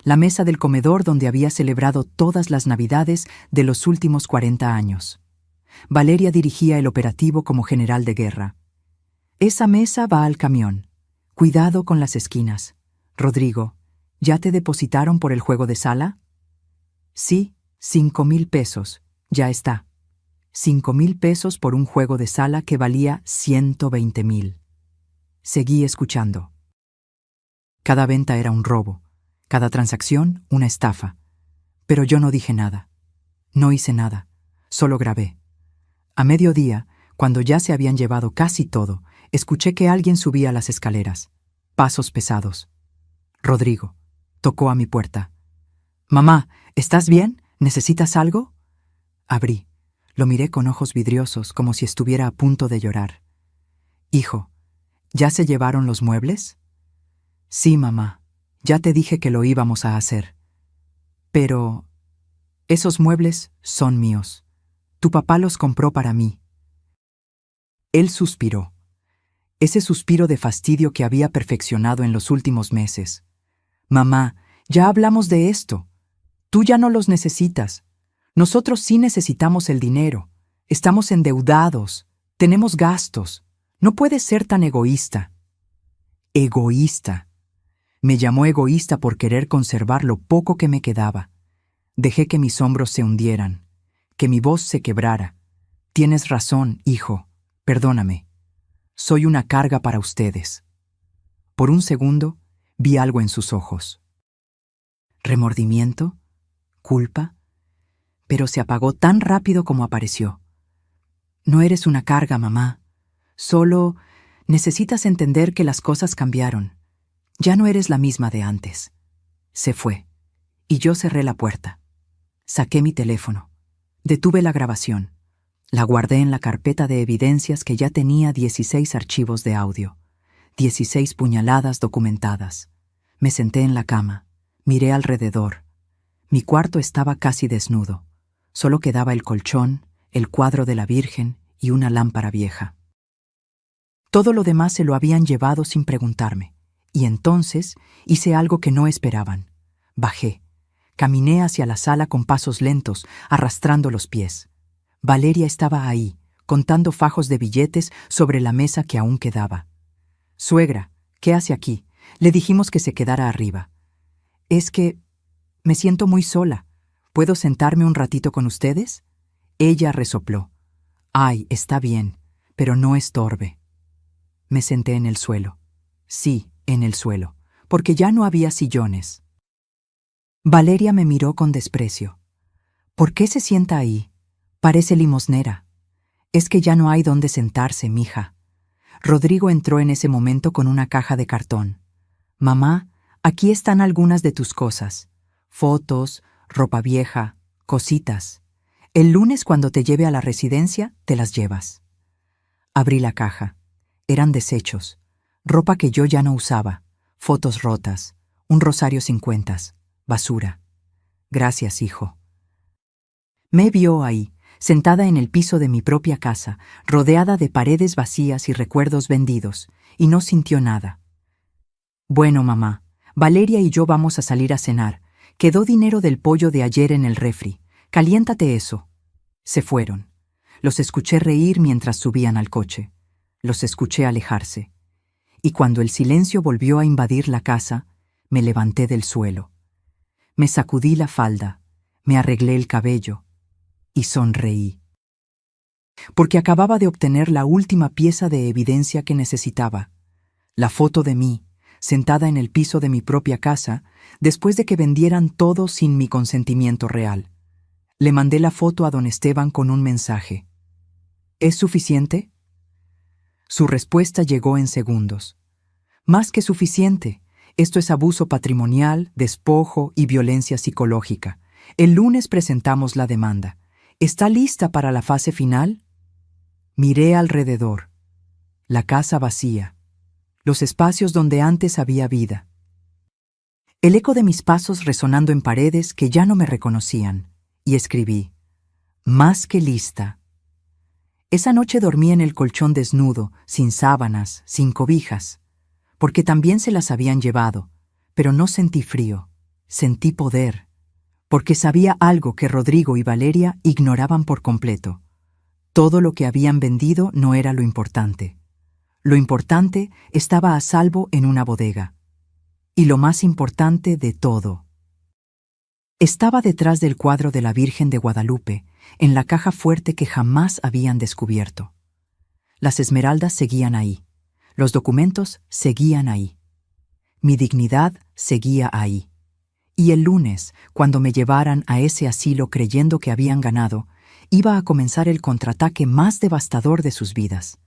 A: la mesa del comedor donde había celebrado todas las Navidades de los últimos 40 años. Valeria dirigía el operativo como general de guerra. «Esa mesa va al camión. Cuidado con las esquinas. Rodrigo, ¿ya te depositaron por el juego de sala?» «Sí, 5,000 pesos. Ya está». 5,000 pesos por un juego de sala que valía 120,000. Seguí escuchando. Cada venta era un robo. Cada transacción, una estafa. Pero yo no dije nada. No hice nada. Solo grabé. A mediodía, cuando ya se habían llevado casi todo, escuché que alguien subía las escaleras. Pasos pesados. Rodrigo. Tocó a mi puerta. «Mamá, ¿estás bien? ¿Necesitas algo?» Abrí. Lo miré con ojos vidriosos, como si estuviera a punto de llorar. «Hijo, ¿ya se llevaron los muebles?» «Sí, mamá. Ya te dije que lo íbamos a hacer». «Pero esos muebles son míos. Tu papá los compró para mí». Él suspiró. Ese suspiro de fastidio que había perfeccionado en los últimos meses. «Mamá, ya hablamos de esto. Tú ya no los necesitas. Nosotros sí necesitamos el dinero. Estamos endeudados. Tenemos gastos. No puedes ser tan egoísta». Egoísta. Me llamó egoísta por querer conservar lo poco que me quedaba. Dejé que mis hombros se hundieran, que mi voz se quebrara. «Tienes razón, hijo. Perdóname. Soy una carga para ustedes». Por un segundo, vi algo en sus ojos. ¿Remordimiento? ¿Culpa? Pero se apagó tan rápido como apareció. «No eres una carga, mamá. Solo necesitas entender que las cosas cambiaron. Ya no eres la misma de antes». Se fue, y yo cerré la puerta. Saqué mi teléfono. Detuve la grabación. La guardé en la carpeta de evidencias que ya tenía 16 archivos de audio, 16 puñaladas documentadas. Me senté en la cama, miré alrededor. Mi cuarto estaba casi desnudo. Solo quedaba el colchón, el cuadro de la Virgen y una lámpara vieja. Todo lo demás se lo habían llevado sin preguntarme, y entonces hice algo que no esperaban. Bajé. Caminé hacia la sala con pasos lentos, arrastrando los pies. Valeria estaba ahí, contando fajos de billetes sobre la mesa que aún quedaba. «Suegra, ¿qué hace aquí? Le dijimos que se quedara arriba». «Es que me siento muy sola. ¿Puedo sentarme un ratito con ustedes?» Ella resopló. «Ay, está bien, pero no estorbe». Me senté en el suelo. Sí, en el suelo, porque ya no había sillones. Valeria me miró con desprecio. ¿Por qué se sienta ahí? Parece limosnera. Es que ya no hay dónde sentarse, mija. Rodrigo entró en ese momento con una caja de cartón. Mamá, aquí están algunas de tus cosas. Fotos, ropa vieja, cositas. El lunes cuando te lleve a la residencia, te las llevas. Abrí la caja. Eran desechos. Ropa que yo ya no usaba. Fotos rotas. Un rosario sin cuentas. Basura. Gracias, hijo. Me vio ahí, sentada en el piso de mi propia casa, rodeada de paredes vacías y recuerdos vendidos, y no sintió nada. Bueno, mamá, Valeria y yo vamos a salir a cenar. Quedó dinero del pollo de ayer en el refri. Caliéntate eso. Se fueron. Los escuché reír mientras subían al coche. Los escuché alejarse. Y cuando el silencio volvió a invadir la casa, me levanté del suelo. Me sacudí la falda, me arreglé el cabello y sonreí. Porque acababa de obtener la última pieza de evidencia que necesitaba. La foto de mí, sentada en el piso de mi propia casa, después de que vendieran todo sin mi consentimiento real. Le mandé la foto a don Esteban con un mensaje. ¿Es suficiente? Su respuesta llegó en segundos. Más que suficiente. Esto es abuso patrimonial, despojo y violencia psicológica. El lunes presentamos la demanda. ¿Está lista para la fase final? Miré alrededor. La casa vacía. Los espacios donde antes había vida. El eco de mis pasos resonando en paredes que ya no me reconocían. Y escribí: más que lista. Esa noche dormí en el colchón desnudo, sin sábanas, sin cobijas, porque también se las habían llevado, pero no sentí frío, sentí poder, porque sabía algo que Rodrigo y Valeria ignoraban por completo. Todo lo que habían vendido no era lo importante. Lo importante estaba a salvo en una bodega. Y lo más importante de todo, estaba detrás del cuadro de la Virgen de Guadalupe, en la caja fuerte que jamás habían descubierto. Las esmeraldas seguían ahí. Los documentos seguían ahí. Mi dignidad seguía ahí. Y el lunes, cuando me llevaran a ese asilo creyendo que habían ganado, iba a comenzar el contraataque más devastador de sus vidas.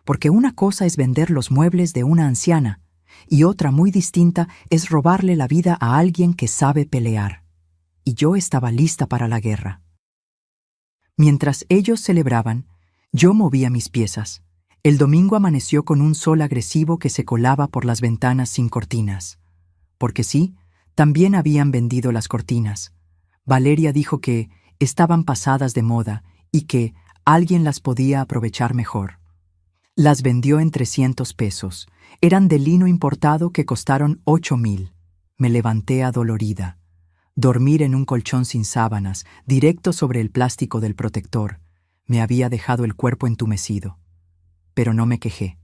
A: Porque una cosa es vender los muebles de una anciana, y otra muy distinta es robarle la vida a alguien que sabe pelear. Y yo estaba lista para la guerra. Mientras ellos celebraban, yo movía mis piezas. El domingo amaneció con un sol agresivo que se colaba por las ventanas sin cortinas. Porque sí, también habían vendido las cortinas. Valeria dijo que estaban pasadas de moda y que alguien las podía aprovechar mejor. Las vendió en 300 pesos. Eran de lino importado que costaron 8,000. Me levanté adolorida. Dormir en un colchón sin sábanas, directo sobre el plástico del protector, me había dejado el cuerpo entumecido. Pero no me quejé.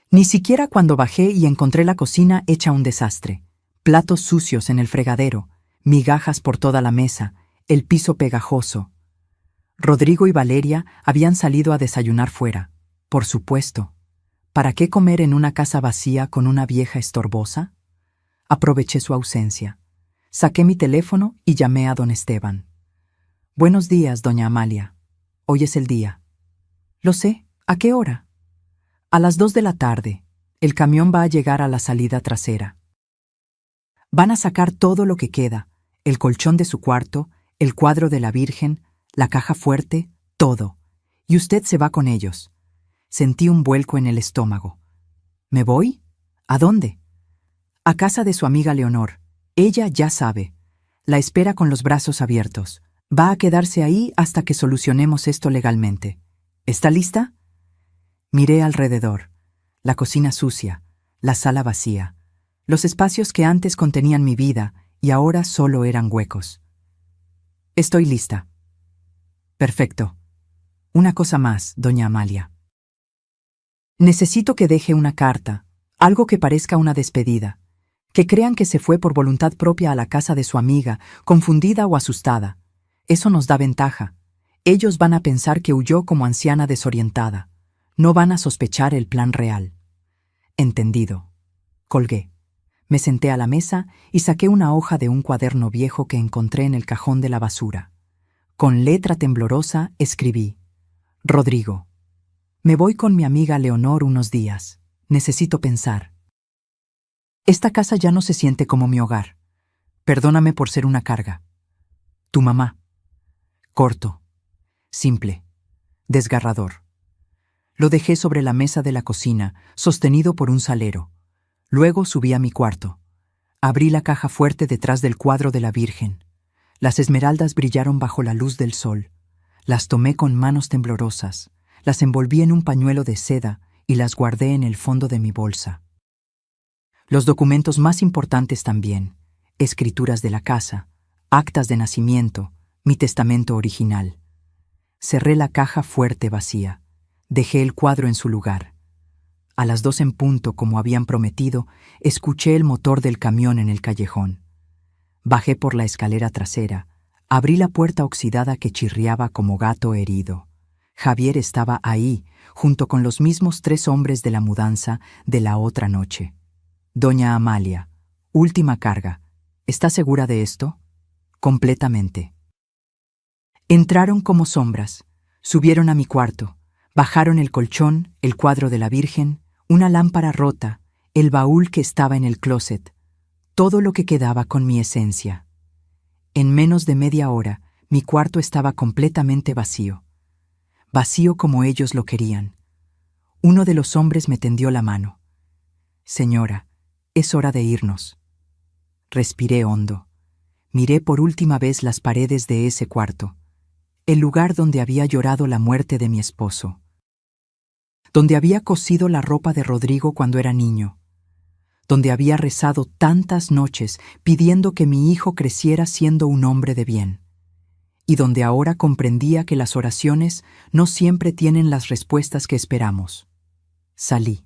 A: Ni siquiera cuando bajé y encontré la cocina hecha un desastre. Platos sucios en el fregadero, migajas por toda la mesa, el piso pegajoso. Rodrigo y Valeria habían salido a desayunar fuera. Por supuesto. ¿Para qué comer en una casa vacía con una vieja estorbosa? Aproveché su ausencia. Saqué mi teléfono y llamé a don Esteban. Buenos días, doña Amalia. Hoy es el día. Lo sé. ¿A qué hora? A las 2 de la tarde. El camión va a llegar a la salida trasera. Van a sacar todo lo que queda, el colchón de su cuarto, el cuadro de la Virgen, la caja fuerte, todo. Y usted se va con ellos. Sentí un vuelco en el estómago. ¿Me voy? ¿A dónde? A casa de su amiga Leonor. Ella ya sabe. La espera con los brazos abiertos. Va a quedarse ahí hasta que solucionemos esto legalmente. ¿Está lista? Miré alrededor. La cocina sucia, la sala vacía, los espacios que antes contenían mi vida y ahora solo eran huecos. Estoy lista. Perfecto. Una cosa más, doña Amalia. Necesito que deje una carta, algo que parezca una despedida, que crean que se fue por voluntad propia a la casa de su amiga, confundida o asustada. Eso nos da ventaja. Ellos van a pensar que huyó como anciana desorientada. No van a sospechar el plan real. Entendido. Colgué. Me senté a la mesa y saqué una hoja de un cuaderno viejo que encontré en el cajón de la basura. Con letra temblorosa escribí: Rodrigo, me voy con mi amiga Leonor unos días. Necesito pensar. Esta casa ya no se siente como mi hogar. Perdóname por ser una carga. Tu mamá. Corto, simple, desgarrador. Lo dejé sobre la mesa de la cocina, sostenido por un salero. Luego subí a mi cuarto. Abrí la caja fuerte detrás del cuadro de la Virgen. Las esmeraldas brillaron bajo la luz del sol. Las tomé con manos temblorosas, las envolví en un pañuelo de seda y las guardé en el fondo de mi bolsa. Los documentos más importantes también: escrituras de la casa, actas de nacimiento, mi testamento original. Cerré la caja fuerte vacía. Dejé el cuadro en su lugar. A las 2 en punto, como habían prometido, escuché el motor del camión en el callejón. Bajé por la escalera trasera, abrí la puerta oxidada que chirriaba como gato herido. Javier estaba ahí, junto con los mismos 3 hombres de la mudanza de la otra noche. Doña Amalia, última carga. ¿Está segura de esto? Completamente. Entraron como sombras, subieron a mi cuarto, bajaron el colchón, el cuadro de la Virgen, una lámpara rota, el baúl que estaba en el closet, todo lo que quedaba con mi esencia. En menos de media hora, mi cuarto estaba completamente vacío. Vacío como ellos lo querían. Uno de los hombres me tendió la mano. Señora, es hora de irnos. Respiré hondo. Miré por última vez las paredes de ese cuarto, el lugar donde había llorado la muerte de mi esposo, donde había cosido la ropa de Rodrigo cuando era niño, donde había rezado tantas noches pidiendo que mi hijo creciera siendo un hombre de bien, y donde ahora comprendía que las oraciones no siempre tienen las respuestas que esperamos. Salí.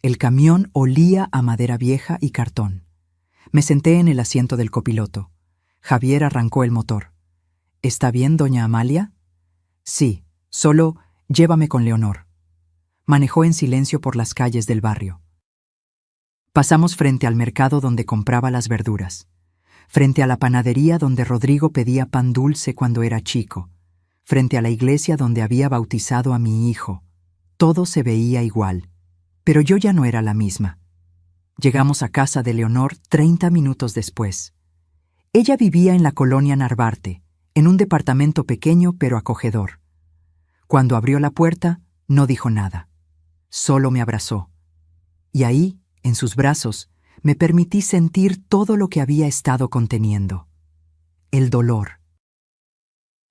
A: El camión olía a madera vieja y cartón. Me senté en el asiento del copiloto. Javier arrancó el motor. ¿Está bien, doña Amalia? Sí, solo llévame con Leonor. Manejó en silencio por las calles del barrio. Pasamos frente al mercado donde compraba las verduras, frente a la panadería donde Rodrigo pedía pan dulce cuando era chico, frente a la iglesia donde había bautizado a mi hijo. Todo se veía igual, pero yo ya no era la misma. Llegamos a casa de Leonor 30 minutos después. Ella vivía en la colonia Narvarte, en un departamento pequeño pero acogedor. Cuando abrió la puerta, no dijo nada. Solo me abrazó. Y ahí, en sus brazos, me permití sentir todo lo que había estado conteniendo. El dolor.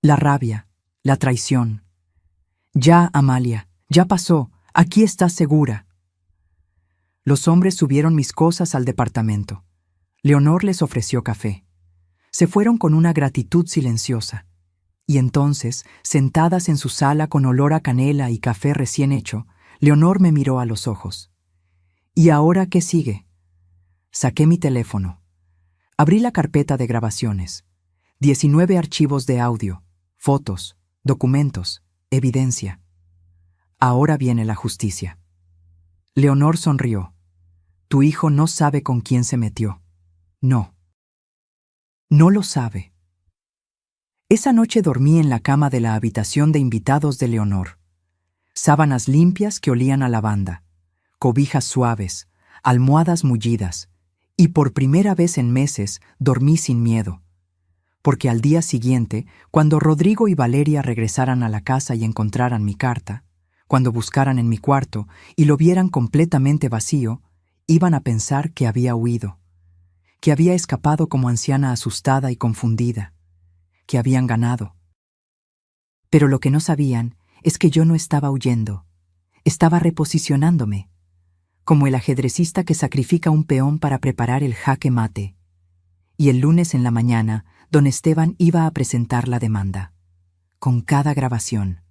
A: La rabia, la traición. Ya, Amalia, ya pasó, aquí estás segura. Los hombres subieron mis cosas al departamento. Leonor les ofreció café. Se fueron con una gratitud silenciosa. Y entonces, sentadas en su sala con olor a canela y café recién hecho, Leonor me miró a los ojos. ¿Y ahora qué sigue? Saqué mi teléfono. Abrí la carpeta de grabaciones. 19 archivos de audio, fotos, documentos, evidencia. Ahora viene la justicia. Leonor sonrió. Tu hijo no sabe con quién se metió. No. No lo sabe. Esa noche dormí en la cama de la habitación de invitados de Leonor. Sábanas limpias que olían a lavanda, cobijas suaves, almohadas mullidas, y por primera vez en meses dormí sin miedo. Porque al día siguiente, cuando Rodrigo y Valeria regresaran a la casa y encontraran mi carta, cuando buscaran en mi cuarto y lo vieran completamente vacío, iban a pensar que había huido, que había escapado como anciana asustada y confundida, que habían ganado. Pero lo que no sabían es que yo no estaba huyendo, estaba reposicionándome, como el ajedrecista que sacrifica un peón para preparar el jaque mate. Y el lunes en la mañana, don Esteban iba a presentar la demanda, con cada grabación,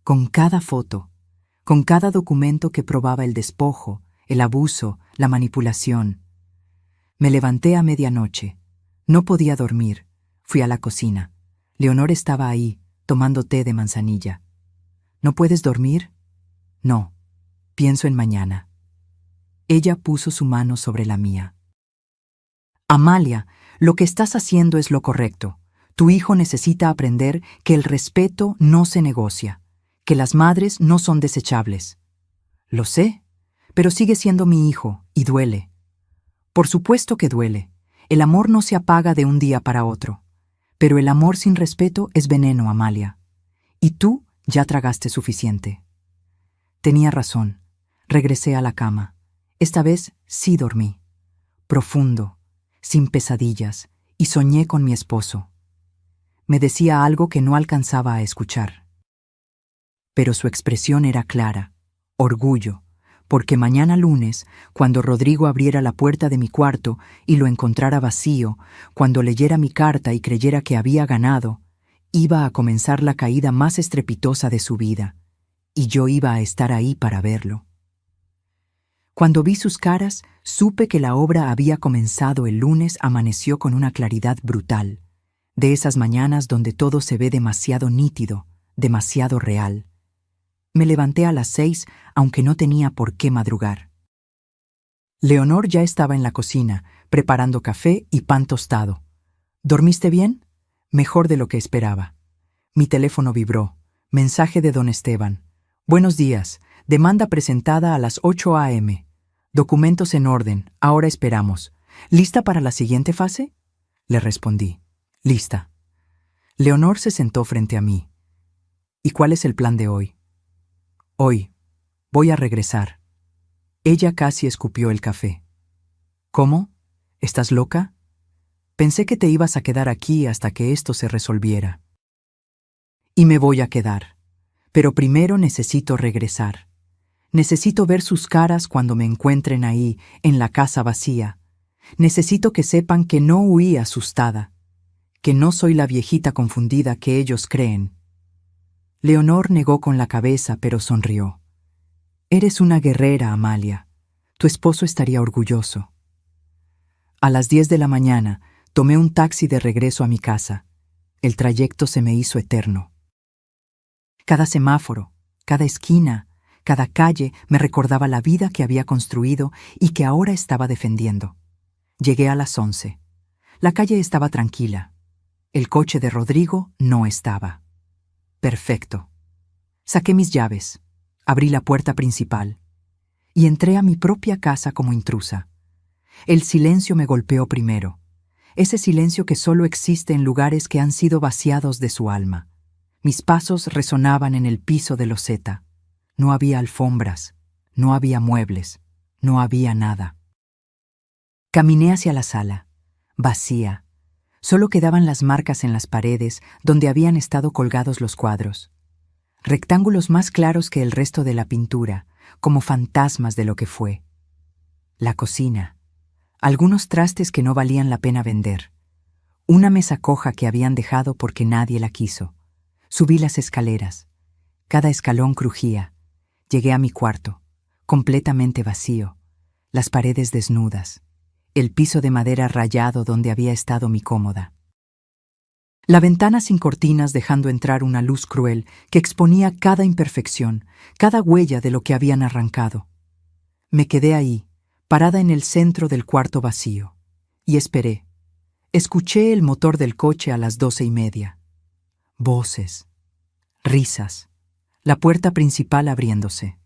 A: con cada foto, con cada documento que probaba el despojo, el abuso, la manipulación. Me levanté a medianoche. No podía dormir. Fui a la cocina. Leonor estaba ahí, tomando té de manzanilla. ¿No puedes dormir? No. Pienso en mañana. Ella puso su mano sobre la mía. Amalia, lo que estás haciendo es lo correcto. Tu hijo necesita aprender que el respeto no se negocia, que las madres no son desechables. Lo sé, pero sigue siendo mi hijo y duele. Por supuesto que duele. El amor no se apaga de un día para otro. Pero el amor sin respeto es veneno, Amalia. Y tú ya tragaste suficiente. Tenía razón. Regresé a la cama. Esta vez sí dormí. Profundo, sin pesadillas, y soñé con mi esposo. Me decía algo que no alcanzaba a escuchar. Pero su expresión era clara, orgullo, porque mañana lunes, cuando Rodrigo abriera la puerta de mi cuarto y lo encontrara vacío, cuando leyera mi carta y creyera que había ganado, iba a comenzar la caída más estrepitosa de su vida, y yo iba a estar ahí para verlo. Cuando vi sus caras, supe que la obra había comenzado el lunes. Amaneció con una claridad brutal, de esas mañanas donde todo se ve demasiado nítido, demasiado real. Me levanté a las 6, aunque no tenía por qué madrugar. Leonor ya estaba en la cocina, preparando café y pan tostado. ¿Dormiste bien? Mejor de lo que esperaba. Mi teléfono vibró. Mensaje de don Esteban. Buenos días. Demanda presentada a las 8 a.m. Documentos en orden. Ahora esperamos. ¿Lista para la siguiente fase? Le respondí. Lista. Leonor se sentó frente a mí. ¿Y cuál es el plan de hoy? Hoy voy a regresar. Ella casi escupió el café. ¿Cómo? ¿Estás loca? Pensé que te ibas a quedar aquí hasta que esto se resolviera. Y me voy a quedar. Pero primero necesito regresar. Necesito ver sus caras cuando me encuentren ahí, en la casa vacía. Necesito que sepan que no huí asustada, que no soy la viejita confundida que ellos creen. Leonor negó con la cabeza, pero sonrió. Eres una guerrera, Amalia. Tu esposo estaría orgulloso. A las 10 de la mañana, tomé un taxi de regreso a mi casa. El trayecto se me hizo eterno. Cada semáforo, cada esquina, cada calle me recordaba la vida que había construido y que ahora estaba defendiendo. Llegué a las 11. La calle estaba tranquila. El coche de Rodrigo no estaba. Perfecto. Saqué mis llaves, abrí la puerta principal y entré a mi propia casa como intrusa. El silencio me golpeó primero, ese silencio que solo existe en lugares que han sido vaciados de su alma. Mis pasos resonaban en el piso de loseta. No había alfombras, no había muebles, no había nada. Caminé hacia la sala, vacía. Solo quedaban las marcas en las paredes donde habían estado colgados los cuadros. Rectángulos más claros que el resto de la pintura, como fantasmas de lo que fue. La cocina. Algunos trastes que no valían la pena vender. Una mesa coja que habían dejado porque nadie la quiso. Subí las escaleras. Cada escalón crujía. Llegué a mi cuarto, completamente vacío. Las paredes desnudas. El piso de madera rayado donde había estado mi cómoda. La ventana sin cortinas dejando entrar una luz cruel que exponía cada imperfección, cada huella de lo que habían arrancado. Me quedé ahí, parada en el centro del cuarto vacío, y esperé. Escuché el motor del coche a las 12:30. Voces, risas, la puerta principal abriéndose.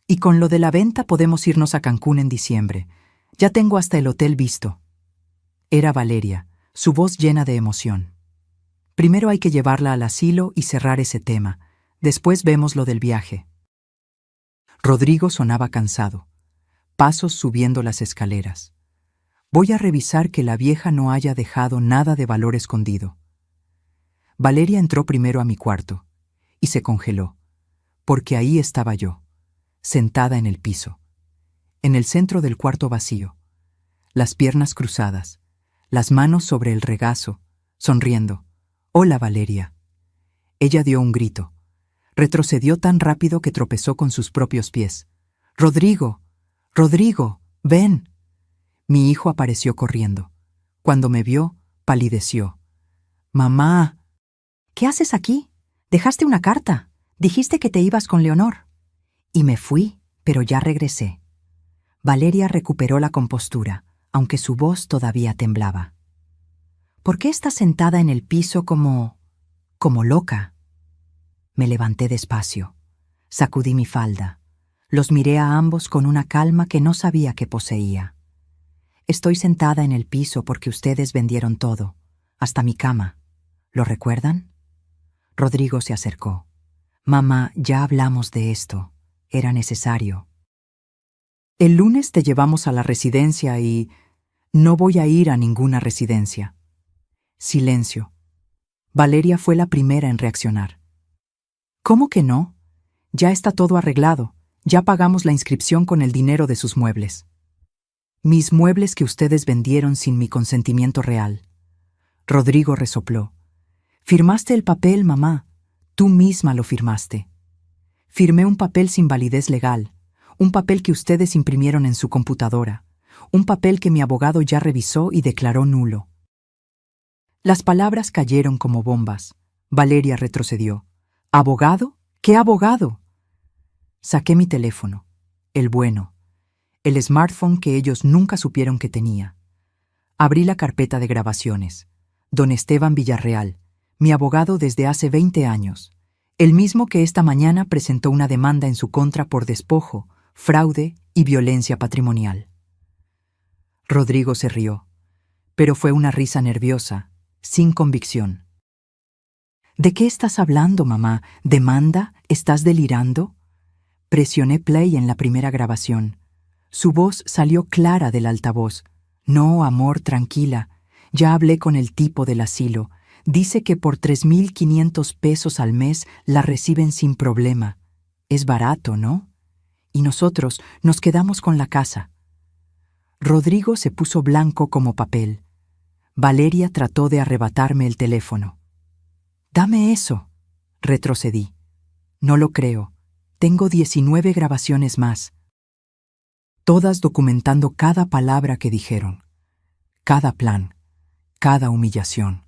A: Y con lo de la venta podemos irnos a Cancún en diciembre. Ya tengo hasta el hotel visto. Era Valeria, su voz llena de emoción. Primero hay que llevarla al asilo y cerrar ese tema. Después vemos lo del viaje. Rodrigo sonaba cansado. Pasos subiendo las escaleras. Voy a revisar que la vieja no haya dejado nada de valor escondido. Valeria entró primero a mi cuarto y se congeló, porque ahí estaba yo, sentada en el piso. En el centro del cuarto vacío, las piernas cruzadas, las manos sobre el regazo, sonriendo. «Hola, Valeria». Ella dio un grito. Retrocedió tan rápido que tropezó con sus propios pies. «¡Rodrigo! ¡Rodrigo! ¡Ven!». Mi hijo apareció corriendo. Cuando me vio, palideció. «¡Mamá!». «¿Qué haces aquí? Dejaste una carta. Dijiste que te ibas con Leonor». «Y me fui, pero ya regresé». Valeria recuperó la compostura, aunque su voz todavía temblaba. ¿Por qué estás sentada en el piso como loca? Me levanté despacio, sacudí mi falda, los miré a ambos con una calma que no sabía que poseía. Estoy sentada en el piso porque ustedes vendieron todo, hasta mi cama. ¿Lo recuerdan? Rodrigo se acercó. Mamá, ya hablamos de esto. Era necesario. El lunes te llevamos a la residencia y... No voy a ir a ninguna residencia. Silencio. Valeria fue la primera en reaccionar. ¿Cómo que no? Ya está todo arreglado. Ya pagamos la inscripción con el dinero de sus muebles. Mis muebles que ustedes vendieron sin mi consentimiento real. Rodrigo resopló. Firmaste el papel, mamá. Tú misma lo firmaste. Firmé un papel sin validez legal, un papel que ustedes imprimieron en su computadora, un papel que mi abogado ya revisó y declaró nulo. Las palabras cayeron como bombas. Valeria retrocedió. ¿Abogado? ¿Qué abogado? Saqué mi teléfono, el bueno, el smartphone que ellos nunca supieron que tenía. Abrí la carpeta de grabaciones. Don Esteban Villarreal, mi abogado desde hace 20 años, el mismo que esta mañana presentó una demanda en su contra por despojo, fraude y violencia patrimonial. Rodrigo se rió, pero fue una risa nerviosa, sin convicción. ¿De qué estás hablando, mamá? ¿Demanda? ¿Estás delirando? Presioné play en la primera grabación. Su voz salió clara del altavoz. No, amor, tranquila. Ya hablé con el tipo del asilo. Dice que por 3.500 pesos al mes la reciben sin problema. Es barato, ¿no? Y nosotros nos quedamos con la casa. Rodrigo se puso blanco como papel. Valeria trató de arrebatarme el teléfono. «Dame eso», retrocedí. «No lo creo. Tengo 19 grabaciones más. Todas documentando cada palabra que dijeron, cada plan, cada humillación».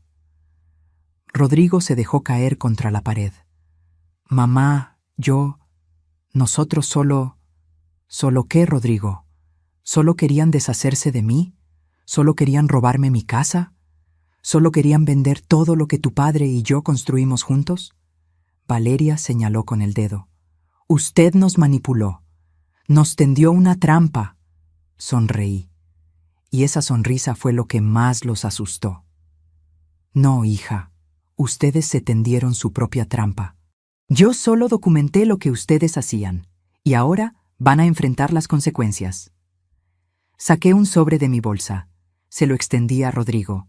A: Rodrigo se dejó caer contra la pared. «Mamá, nosotros solo... ¿Solo qué, Rodrigo? ¿Solo querían deshacerse de mí? ¿Solo querían robarme mi casa? ¿Solo querían vender todo lo que tu padre y yo construimos juntos?» Valeria señaló con el dedo. «Usted nos manipuló. Nos tendió una trampa». Sonreí. Y esa sonrisa fue lo que más los asustó. «No, hija. Ustedes se tendieron su propia trampa. Yo solo documenté lo que ustedes hacían, y ahora van a enfrentar las consecuencias». Saqué un sobre de mi bolsa. Se lo extendí a Rodrigo.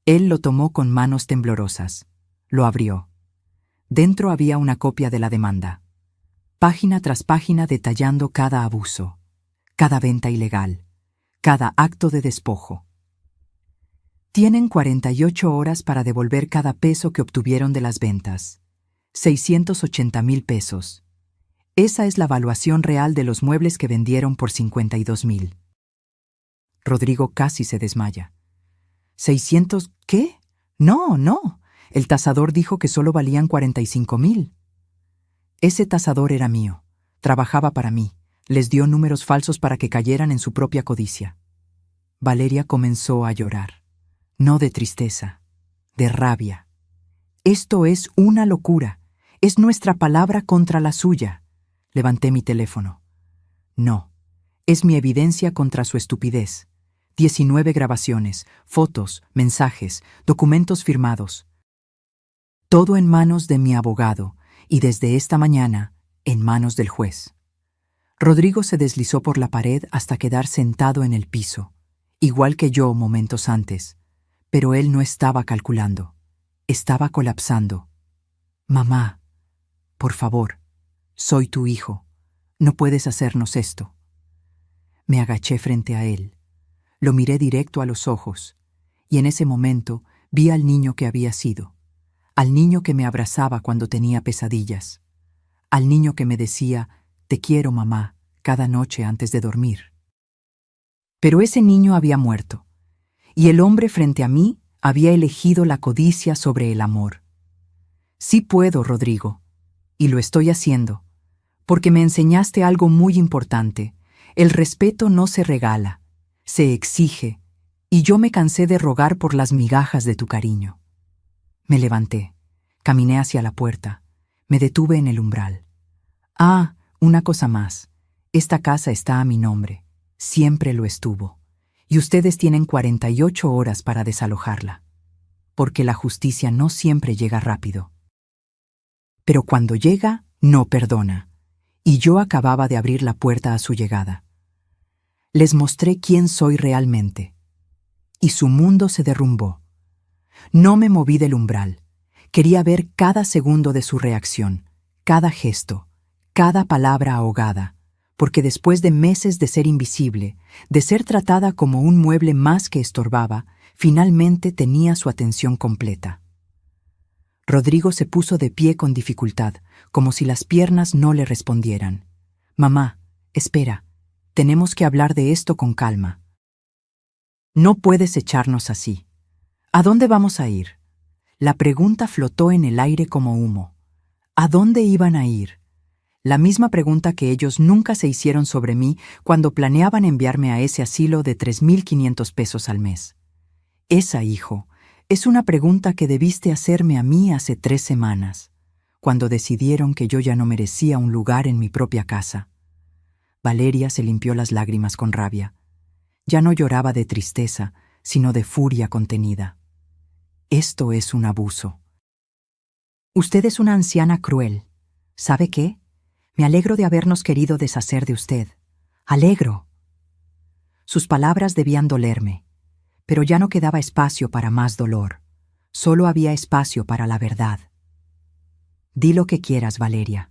A: Él lo tomó con manos temblorosas. Lo abrió. Dentro había una copia de la demanda. Página tras página detallando cada abuso, cada venta ilegal, cada acto de despojo. Tienen 48 horas para devolver cada peso que obtuvieron de las ventas. 680,000 pesos. Esa es la valuación real de los muebles que vendieron por 52,000. Rodrigo casi se desmaya. ¿600 qué? No, no. El tasador dijo que solo valían 45,000. Ese tasador era mío. Trabajaba para mí. Les dio números falsos para que cayeran en su propia codicia. Valeria comenzó a llorar. No de tristeza, de rabia. Esto es una locura. Es nuestra palabra contra la suya. Levanté mi teléfono. No, es mi evidencia contra su estupidez. 19 grabaciones, fotos, mensajes, documentos firmados. Todo en manos de mi abogado y desde esta mañana en manos del juez. Rodrigo se deslizó por la pared hasta quedar sentado en el piso, igual que yo momentos antes, pero él no estaba calculando. Estaba colapsando. «Mamá, por favor, soy tu hijo. No puedes hacernos esto». Me agaché frente a él. Lo miré directo a los ojos, y en ese momento vi al niño que había sido, al niño que me abrazaba cuando tenía pesadillas, al niño que me decía, «Te quiero, mamá», cada noche antes de dormir. Pero ese niño había muerto, y el hombre frente a mí había elegido la codicia sobre el amor. Sí puedo, Rodrigo, y lo estoy haciendo, porque me enseñaste algo muy importante. El respeto no se regala, se exige, y yo me cansé de rogar por las migajas de tu cariño. Me levanté, caminé hacia la puerta, me detuve en el umbral. Ah, una cosa más. Esta casa está a mi nombre, siempre lo estuvo, y ustedes tienen 48 horas para desalojarla, porque la justicia no siempre llega rápido. Pero cuando llega, no perdona, y yo acababa de abrir la puerta a su llegada. Les mostré quién soy realmente, y su mundo se derrumbó. No me moví del umbral, quería ver cada segundo de su reacción, cada gesto, cada palabra ahogada, porque después de meses de ser invisible, de ser tratada como un mueble más que estorbaba, finalmente tenía su atención completa. Rodrigo se puso de pie con dificultad, como si las piernas no le respondieran. «Mamá, espera, tenemos que hablar de esto con calma. No puedes echarnos así. ¿A dónde vamos a ir?» La pregunta flotó en el aire como humo. ¿A dónde iban a ir? La misma pregunta que ellos nunca se hicieron sobre mí cuando planeaban enviarme a ese asilo de 3.500 pesos al mes. Esa, hijo, es una pregunta que debiste hacerme a mí hace 3 semanas, cuando decidieron que yo ya no merecía un lugar en mi propia casa. Valeria se limpió las lágrimas con rabia. Ya no lloraba de tristeza, sino de furia contenida. Esto es un abuso. Usted es una anciana cruel. ¿Sabe qué? Me alegro de habernos querido deshacer de usted. ¡Alegro! Sus palabras debían dolerme, pero ya no quedaba espacio para más dolor. Solo había espacio para la verdad. Di lo que quieras, Valeria,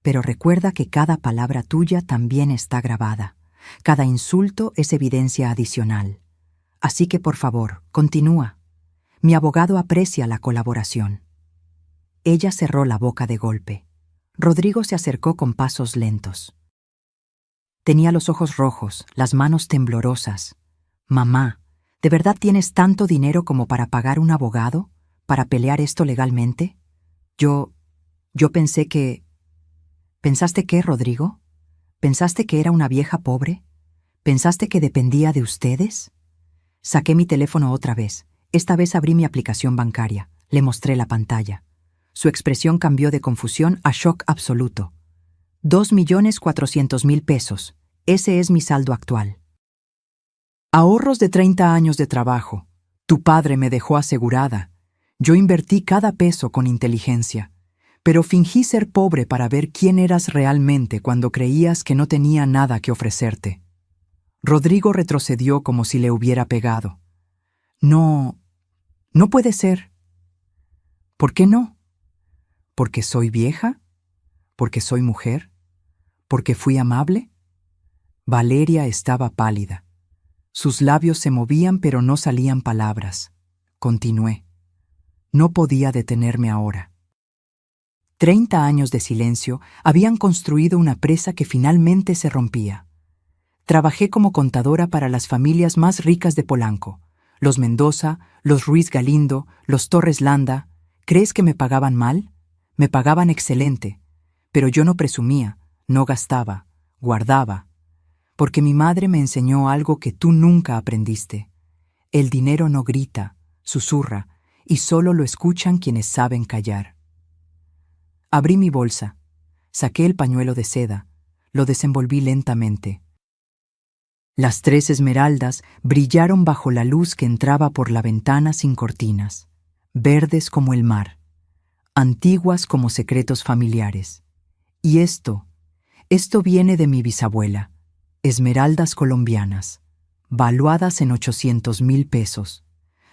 A: pero recuerda que cada palabra tuya también está grabada. Cada insulto es evidencia adicional. Así que, por favor, continúa. Mi abogado aprecia la colaboración. Ella cerró la boca de golpe. Rodrigo se acercó con pasos lentos. Tenía los ojos rojos, las manos temblorosas. «Mamá, ¿de verdad tienes tanto dinero como para pagar un abogado? ¿Para pelear esto legalmente?» Yo pensé que... ¿Pensaste qué, Rodrigo? ¿Pensaste que era una vieja pobre? ¿Pensaste que dependía de ustedes? Saqué mi teléfono otra vez. Esta vez abrí mi aplicación bancaria. Le mostré la pantalla. Su expresión cambió de confusión a shock absoluto. 2.400.000 pesos. Ese es mi saldo actual. Ahorros de 30 años de trabajo. Tu padre me dejó asegurada. Yo invertí cada peso con inteligencia. Pero fingí ser pobre para ver quién eras realmente cuando creías que no tenía nada que ofrecerte. Rodrigo retrocedió como si le hubiera pegado. No puede ser. ¿Por qué no? ¿Porque soy vieja? ¿Porque soy mujer? ¿Porque fui amable? Valeria estaba pálida. Sus labios se movían pero no salían palabras. Continué. No podía detenerme ahora. 30 años de silencio habían construido una presa que finalmente se rompía. Trabajé como contadora para las familias más ricas de Polanco. Los Mendoza, los Ruiz Galindo, los Torres Landa. ¿Crees que me pagaban mal? Me pagaban excelente, pero yo no presumía, no gastaba, guardaba, porque mi madre me enseñó algo que tú nunca aprendiste. El dinero no grita, susurra, y solo lo escuchan quienes saben callar. Abrí mi bolsa, saqué el pañuelo de seda, lo desenvolví lentamente. Las 3 esmeraldas brillaron bajo la luz que entraba por la ventana sin cortinas, verdes como el mar, antiguas como secretos familiares. Y esto viene de mi bisabuela, esmeraldas colombianas, valuadas en 800.000 pesos.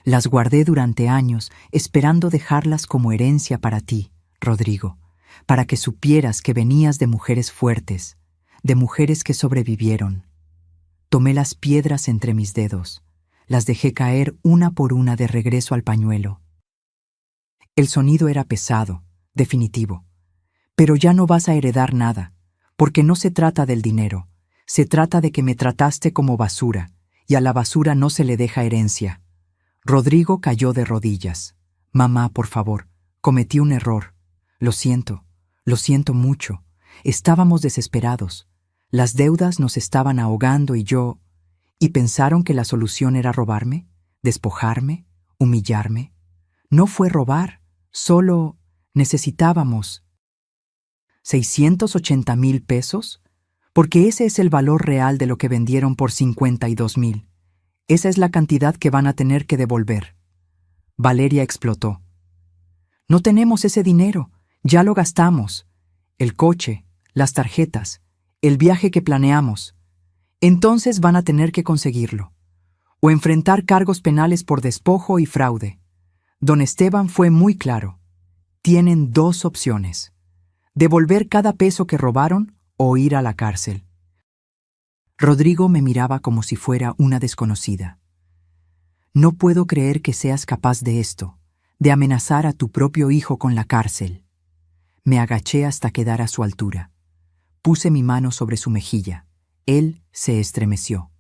A: Las guardé durante años, esperando dejarlas como herencia para ti, Rodrigo, para que supieras que venías de mujeres fuertes, de mujeres que sobrevivieron. Tomé las piedras entre mis dedos, las dejé caer una por una de regreso al pañuelo. El sonido era pesado, definitivo. Pero ya no vas a heredar nada, porque no se trata del dinero, se trata de que me trataste como basura, y a la basura no se le deja herencia. Rodrigo cayó de rodillas. Mamá, por favor, cometí un error. Lo siento mucho. Estábamos desesperados. Las deudas nos estaban ahogando y pensaron que la solución era robarme, despojarme, humillarme. No fue robar, solo necesitábamos 680,000 pesos, porque ese es el valor real de lo que vendieron por 52,000. Esa es la cantidad que van a tener que devolver. Valeria explotó. No tenemos ese dinero, ya lo gastamos. El coche, las tarjetas, el viaje que planeamos. Entonces van a tener que conseguirlo. O enfrentar cargos penales por despojo y fraude. Don Esteban fue muy claro. Tienen 2 opciones: devolver cada peso que robaron o ir a la cárcel. Rodrigo me miraba como si fuera una desconocida. No puedo creer que seas capaz de esto, de amenazar a tu propio hijo con la cárcel. Me agaché hasta quedar a su altura. Puse mi mano sobre su mejilla. Él se estremeció.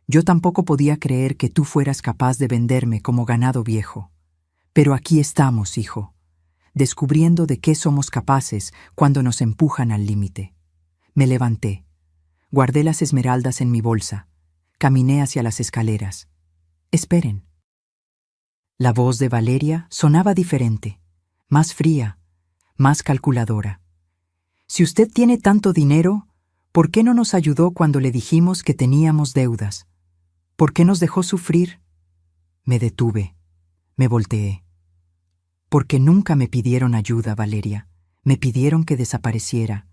A: Yo tampoco podía creer que tú fueras capaz de venderme como ganado viejo. Pero aquí estamos, hijo, descubriendo de qué somos capaces cuando nos empujan al límite. Me levanté. Guardé las esmeraldas en mi bolsa. Caminé hacia las escaleras. Esperen. La voz de Valeria sonaba diferente, más fría, más calculadora. Si usted tiene tanto dinero, ¿por qué no nos ayudó cuando le dijimos que teníamos deudas? ¿Por qué nos dejó sufrir? Me detuve. Me volteé. Porque nunca me pidieron ayuda, Valeria. Me pidieron que desapareciera.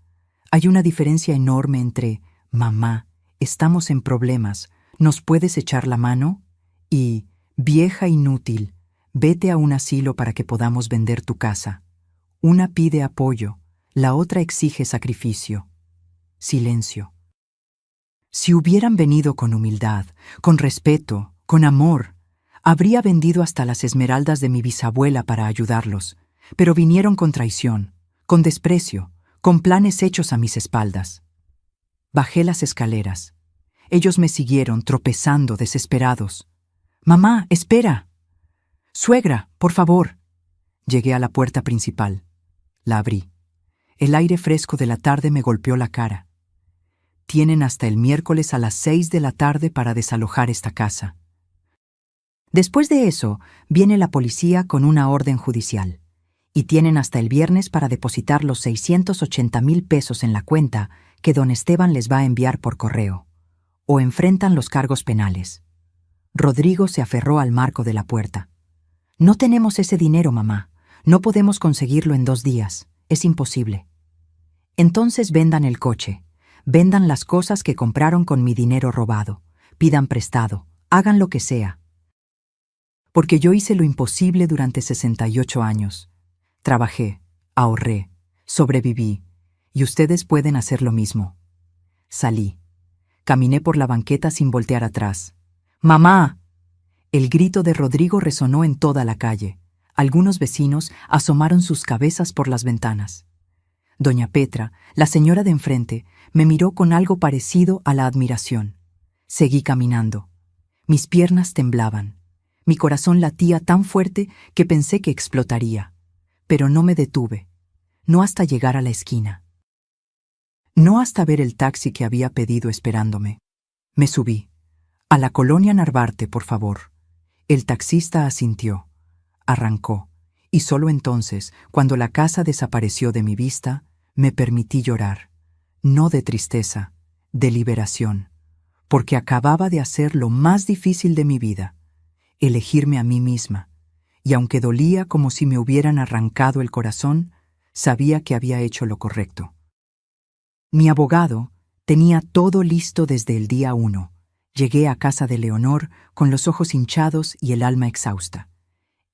A: Hay una diferencia enorme entre mamá, estamos en problemas, ¿nos puedes echar la mano? Y vieja inútil, vete a un asilo para que podamos vender tu casa. Una pide apoyo, la otra exige sacrificio. Silencio. Si hubieran venido con humildad, con respeto, con amor, habría vendido hasta las esmeraldas de mi bisabuela para ayudarlos, pero vinieron con traición, con desprecio, con planes hechos a mis espaldas. Bajé las escaleras. Ellos me siguieron, tropezando, desesperados. «Mamá, espera». «Suegra, por favor». Llegué a la puerta principal. La abrí. El aire fresco de la tarde me golpeó la cara. Tienen hasta el miércoles a las 6 de la tarde para desalojar esta casa. Después de eso, viene la policía con una orden judicial. Y tienen hasta el viernes para depositar los 680,000 pesos en la cuenta que don Esteban les va a enviar por correo. O enfrentan los cargos penales. Rodrigo se aferró al marco de la puerta. «No tenemos ese dinero, mamá. No podemos conseguirlo en 2 días. Es imposible». «Entonces vendan el coche. Vendan las cosas que compraron con mi dinero robado. Pidan prestado. Hagan lo que sea. Porque yo hice lo imposible durante 68 años. Trabajé, ahorré, sobreviví, y ustedes pueden hacer lo mismo». Salí. Caminé por la banqueta sin voltear atrás. «¡Mamá!». El grito de Rodrigo resonó en toda la calle. Algunos vecinos asomaron sus cabezas por las ventanas. Doña Petra, la señora de enfrente, me miró con algo parecido a la admiración. Seguí caminando. Mis piernas temblaban. Mi corazón latía tan fuerte que pensé que explotaría. Pero no me detuve. No hasta llegar a la esquina. No hasta ver el taxi que había pedido esperándome. Me subí. «A la colonia Narvarte, por favor». El taxista asintió. Arrancó. Y solo entonces, cuando la casa desapareció de mi vista, me permití llorar. No de tristeza, de liberación. Porque acababa de hacer lo más difícil de mi vida. Elegirme a mí misma. Y aunque dolía como si me hubieran arrancado el corazón, sabía que había hecho lo correcto. Mi abogado tenía todo listo desde el día 1. Llegué a casa de Leonor con los ojos hinchados y el alma exhausta.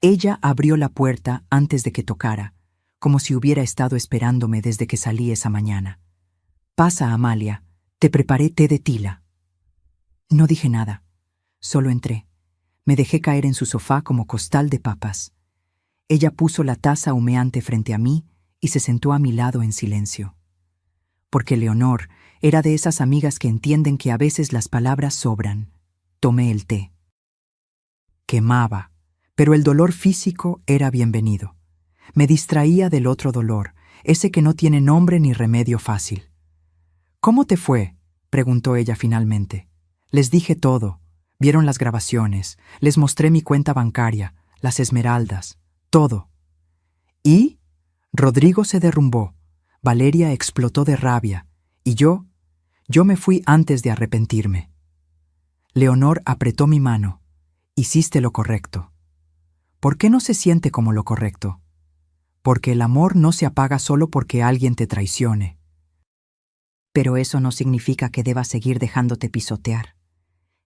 A: Ella abrió la puerta antes de que tocara, como si hubiera estado esperándome desde que salí esa mañana. «Pasa, Amalia, te preparé té de tila». No dije nada, solo entré. Me dejé caer en su sofá como costal de papas. Ella puso la taza humeante frente a mí y se sentó a mi lado en silencio. Porque Leonor era de esas amigas que entienden que a veces las palabras sobran. Tomé el té. Quemaba, pero el dolor físico era bienvenido. Me distraía del otro dolor, ese que no tiene nombre ni remedio fácil. «¿Cómo te fue?», preguntó ella finalmente. Les dije todo. Vieron las grabaciones, les mostré mi cuenta bancaria, las esmeraldas, todo. ¿Y? Rodrigo se derrumbó, Valeria explotó de rabia, y yo me fui antes de arrepentirme. Leonor apretó mi mano. Hiciste lo correcto. ¿Por qué no se siente como lo correcto? Porque el amor no se apaga solo porque alguien te traicione.
B: Pero eso no significa que debas seguir dejándote pisotear.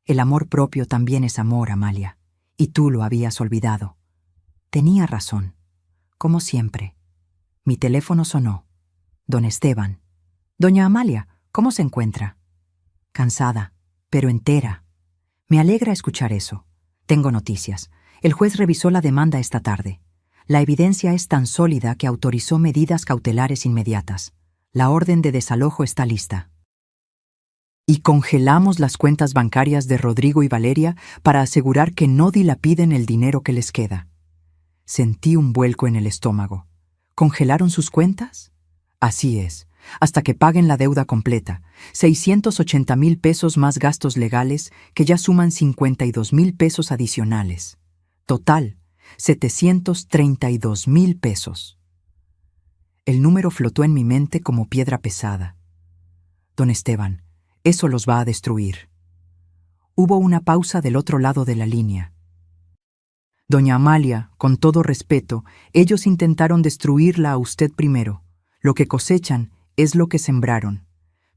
B: El amor propio también es amor, Amalia, y tú lo habías olvidado. Tenía razón, como siempre. Mi teléfono sonó. Don Esteban. Doña Amalia, ¿cómo se encuentra? Cansada, pero entera. Me alegra escuchar eso. Tengo noticias. El juez revisó la demanda esta tarde. La evidencia es tan sólida que autorizó medidas cautelares inmediatas. La orden de desalojo está lista.
A: Y congelamos las cuentas bancarias de Rodrigo y Valeria para asegurar que no dilapiden el dinero que les queda. Sentí un vuelco en el estómago. ¿Congelaron sus cuentas? Así es, hasta que paguen la deuda completa, 680,000 pesos más gastos legales que ya suman 52,000 pesos adicionales. Total, 732,000 pesos. El número flotó en mi mente como piedra pesada. Don Esteban, eso los va a destruir. Hubo una pausa del otro lado de la línea. Doña Amalia, con todo respeto, ellos intentaron destruirla a usted primero. Lo que cosechan es lo que sembraron.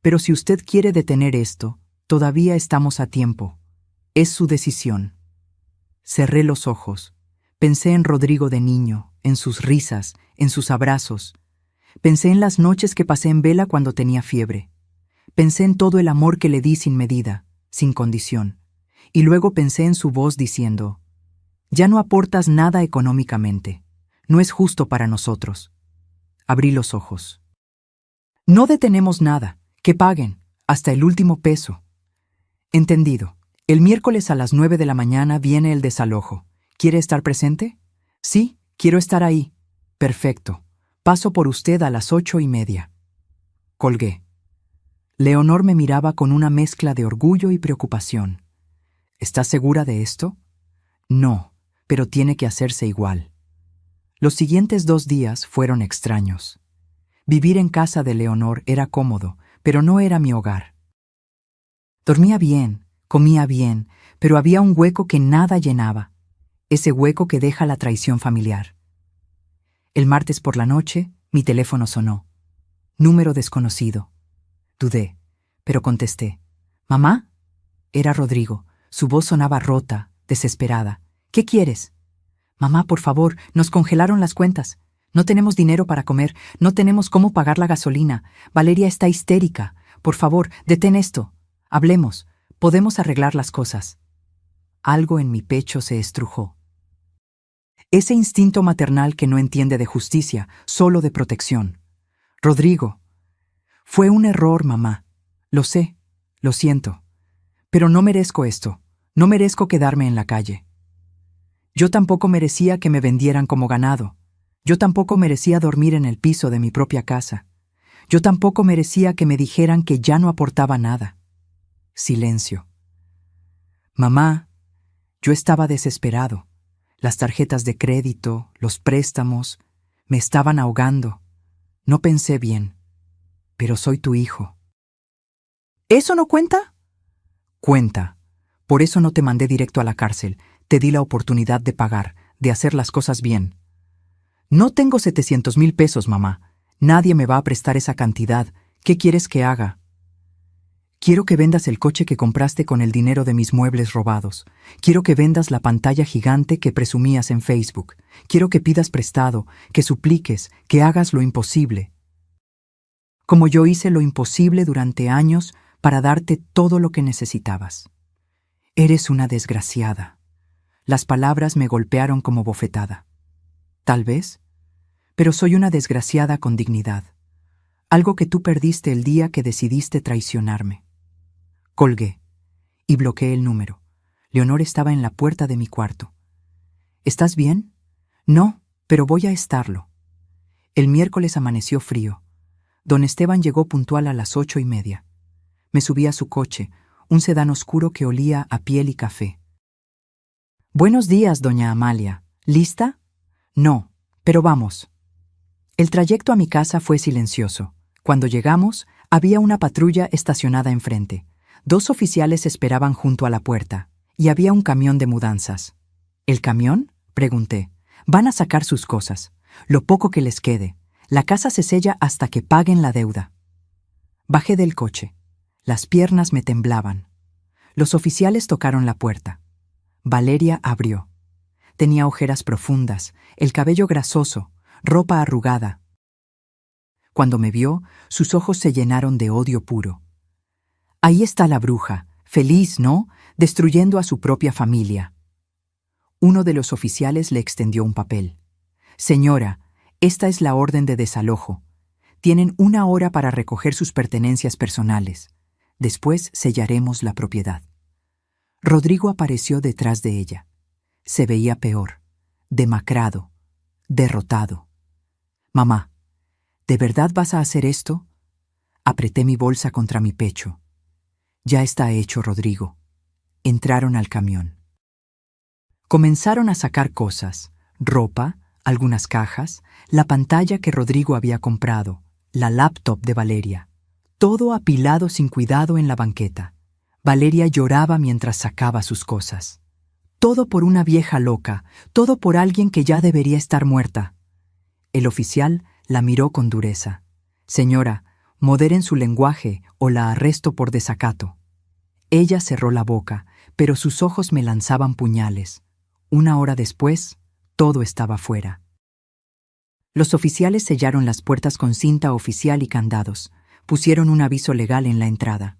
A: Pero si usted quiere detener esto, todavía estamos a tiempo. Es su decisión. Cerré los ojos. Pensé en Rodrigo de niño, en sus risas, en sus abrazos. Pensé en las noches que pasé en vela cuando tenía fiebre. Pensé en todo el amor que le di sin medida, sin condición. Y luego pensé en su voz diciendo: «Ya no aportas nada económicamente. No es justo para nosotros». Abrí los ojos. «No detenemos nada. Que paguen, hasta el último peso». «Entendido. El miércoles a las 9 de la mañana viene el desalojo. ¿Quiere estar presente?» «Sí, quiero estar ahí». «Perfecto. Paso por usted a las 8:30». Colgué. Leonor me miraba con una mezcla de orgullo y preocupación. ¿Estás segura de esto? No, pero tiene que hacerse igual. Los siguientes 2 días fueron extraños. Vivir en casa de Leonor era cómodo, pero no era mi hogar. Dormía bien, comía bien, pero había un hueco que nada llenaba. Ese hueco que deja la traición familiar. El martes por la noche, mi teléfono sonó. Número desconocido. Dudé, pero contesté. ¿Mamá? Era Rodrigo. Su voz sonaba rota, desesperada. ¿Qué quieres? Mamá, por favor, nos congelaron las cuentas. No tenemos dinero para comer, no tenemos cómo pagar la gasolina. Valeria está histérica. Por favor, detén esto. Hablemos. Podemos arreglar las cosas. Algo en mi pecho se estrujó. Ese instinto maternal que no entiende de justicia, solo de protección. Rodrigo. Fue un error, mamá. Lo sé, lo siento. Pero no merezco esto. No merezco quedarme en la calle. Yo tampoco merecía que me vendieran como ganado. Yo tampoco merecía dormir en el piso de mi propia casa. Yo tampoco merecía que me dijeran que ya no aportaba nada. Silencio. Mamá, yo estaba desesperado. Las tarjetas de crédito, los préstamos, me estaban ahogando. No pensé bien. Pero soy tu hijo. ¿Eso no cuenta? Cuenta. Por eso no te mandé directo a la cárcel. Te di la oportunidad de pagar, de hacer las cosas bien. No tengo 700,000 pesos, mamá. Nadie me va a prestar esa cantidad. ¿Qué quieres que haga? Quiero que vendas el coche que compraste con el dinero de mis muebles robados. Quiero que vendas la pantalla gigante que presumías en Facebook. Quiero que pidas prestado, que supliques, que hagas lo imposible. Como yo hice lo imposible durante años para darte todo lo que necesitabas. Eres una desgraciada. Las palabras me golpearon como bofetada. Tal vez, pero soy una desgraciada con dignidad. Algo que tú perdiste el día que decidiste traicionarme. Colgué y bloqueé el número. Leonor estaba en la puerta de mi cuarto. ¿Estás bien? No, pero voy a estarlo. El miércoles amaneció frío. Don Esteban llegó puntual a las 8:30. Me subí a su coche, un sedán oscuro que olía a piel y café. «Buenos días, doña Amalia. ¿Lista?» «No, pero vamos». El trayecto a mi casa fue silencioso. Cuando llegamos, había una patrulla estacionada enfrente. 2 oficiales esperaban junto a la puerta, y había un camión de mudanzas. ¿El camión?, pregunté. «Van a sacar sus cosas, lo poco que les quede. La casa se sella hasta que paguen la deuda». Bajé del coche. Las piernas me temblaban. Los oficiales tocaron la puerta. Valeria abrió. Tenía ojeras profundas, el cabello grasoso, ropa arrugada. Cuando me vio, sus ojos se llenaron de odio puro. «Ahí está la bruja, feliz, ¿no?, destruyendo a su propia familia». Uno de los oficiales le extendió un papel. «Señora, esta es la orden de desalojo. Tienen 1 hora para recoger sus pertenencias personales. Después sellaremos la propiedad». Rodrigo apareció detrás de ella. Se veía peor, demacrado, derrotado. «Mamá, ¿de verdad vas a hacer esto?». Apreté mi bolsa contra mi pecho. «Ya está hecho, Rodrigo». Entraron al camión. Comenzaron a sacar cosas: ropa, algunas cajas, la pantalla que Rodrigo había comprado, la laptop de Valeria. Todo apilado sin cuidado en la banqueta. Valeria lloraba mientras sacaba sus cosas. Todo por una vieja loca, todo por alguien que ya debería estar muerta. El oficial la miró con dureza. «Señora, moderen su lenguaje o la arresto por desacato». Ella cerró la boca, pero sus ojos me lanzaban puñales. 1 hora después, todo estaba fuera. Los oficiales sellaron las puertas con cinta oficial y candados. Pusieron un aviso legal en la entrada: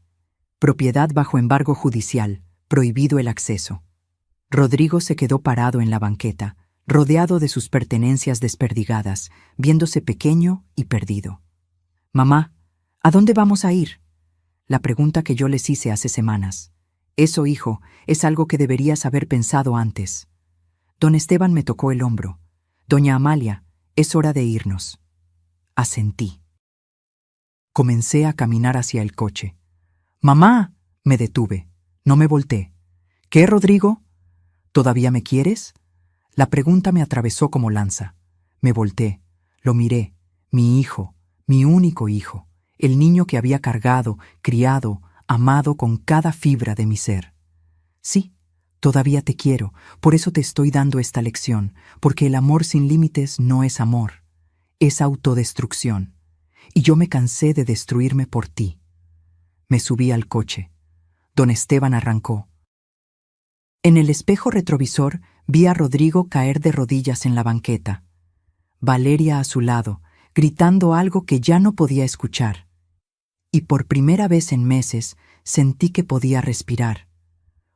A: «Propiedad bajo embargo judicial, prohibido el acceso». Rodrigo se quedó parado en la banqueta, rodeado de sus pertenencias desperdigadas, viéndose pequeño y perdido. «Mamá, ¿a dónde vamos a ir?», la pregunta que yo les hice hace semanas. «Eso, hijo, es algo que deberías haber pensado antes». Don Esteban me tocó el hombro. «Doña Amalia, es hora de irnos». Asentí. Comencé a caminar hacia el coche. «¡Mamá!», me detuve. No me volteé. «¿Qué, Rodrigo? ¿Todavía me quieres?». La pregunta me atravesó como lanza. Me volteé. Lo miré. Mi hijo, mi único hijo, el niño que había cargado, criado, amado con cada fibra de mi ser. «Sí, todavía te quiero, por eso te estoy dando esta lección, porque el amor sin límites no es amor, es autodestrucción. Y yo me cansé de destruirme por ti». Me subí al coche. Don Esteban arrancó. En el espejo retrovisor vi a Rodrigo caer de rodillas en la banqueta. Valeria a su lado, gritando algo que ya no podía escuchar. Y por primera vez en meses sentí que podía respirar.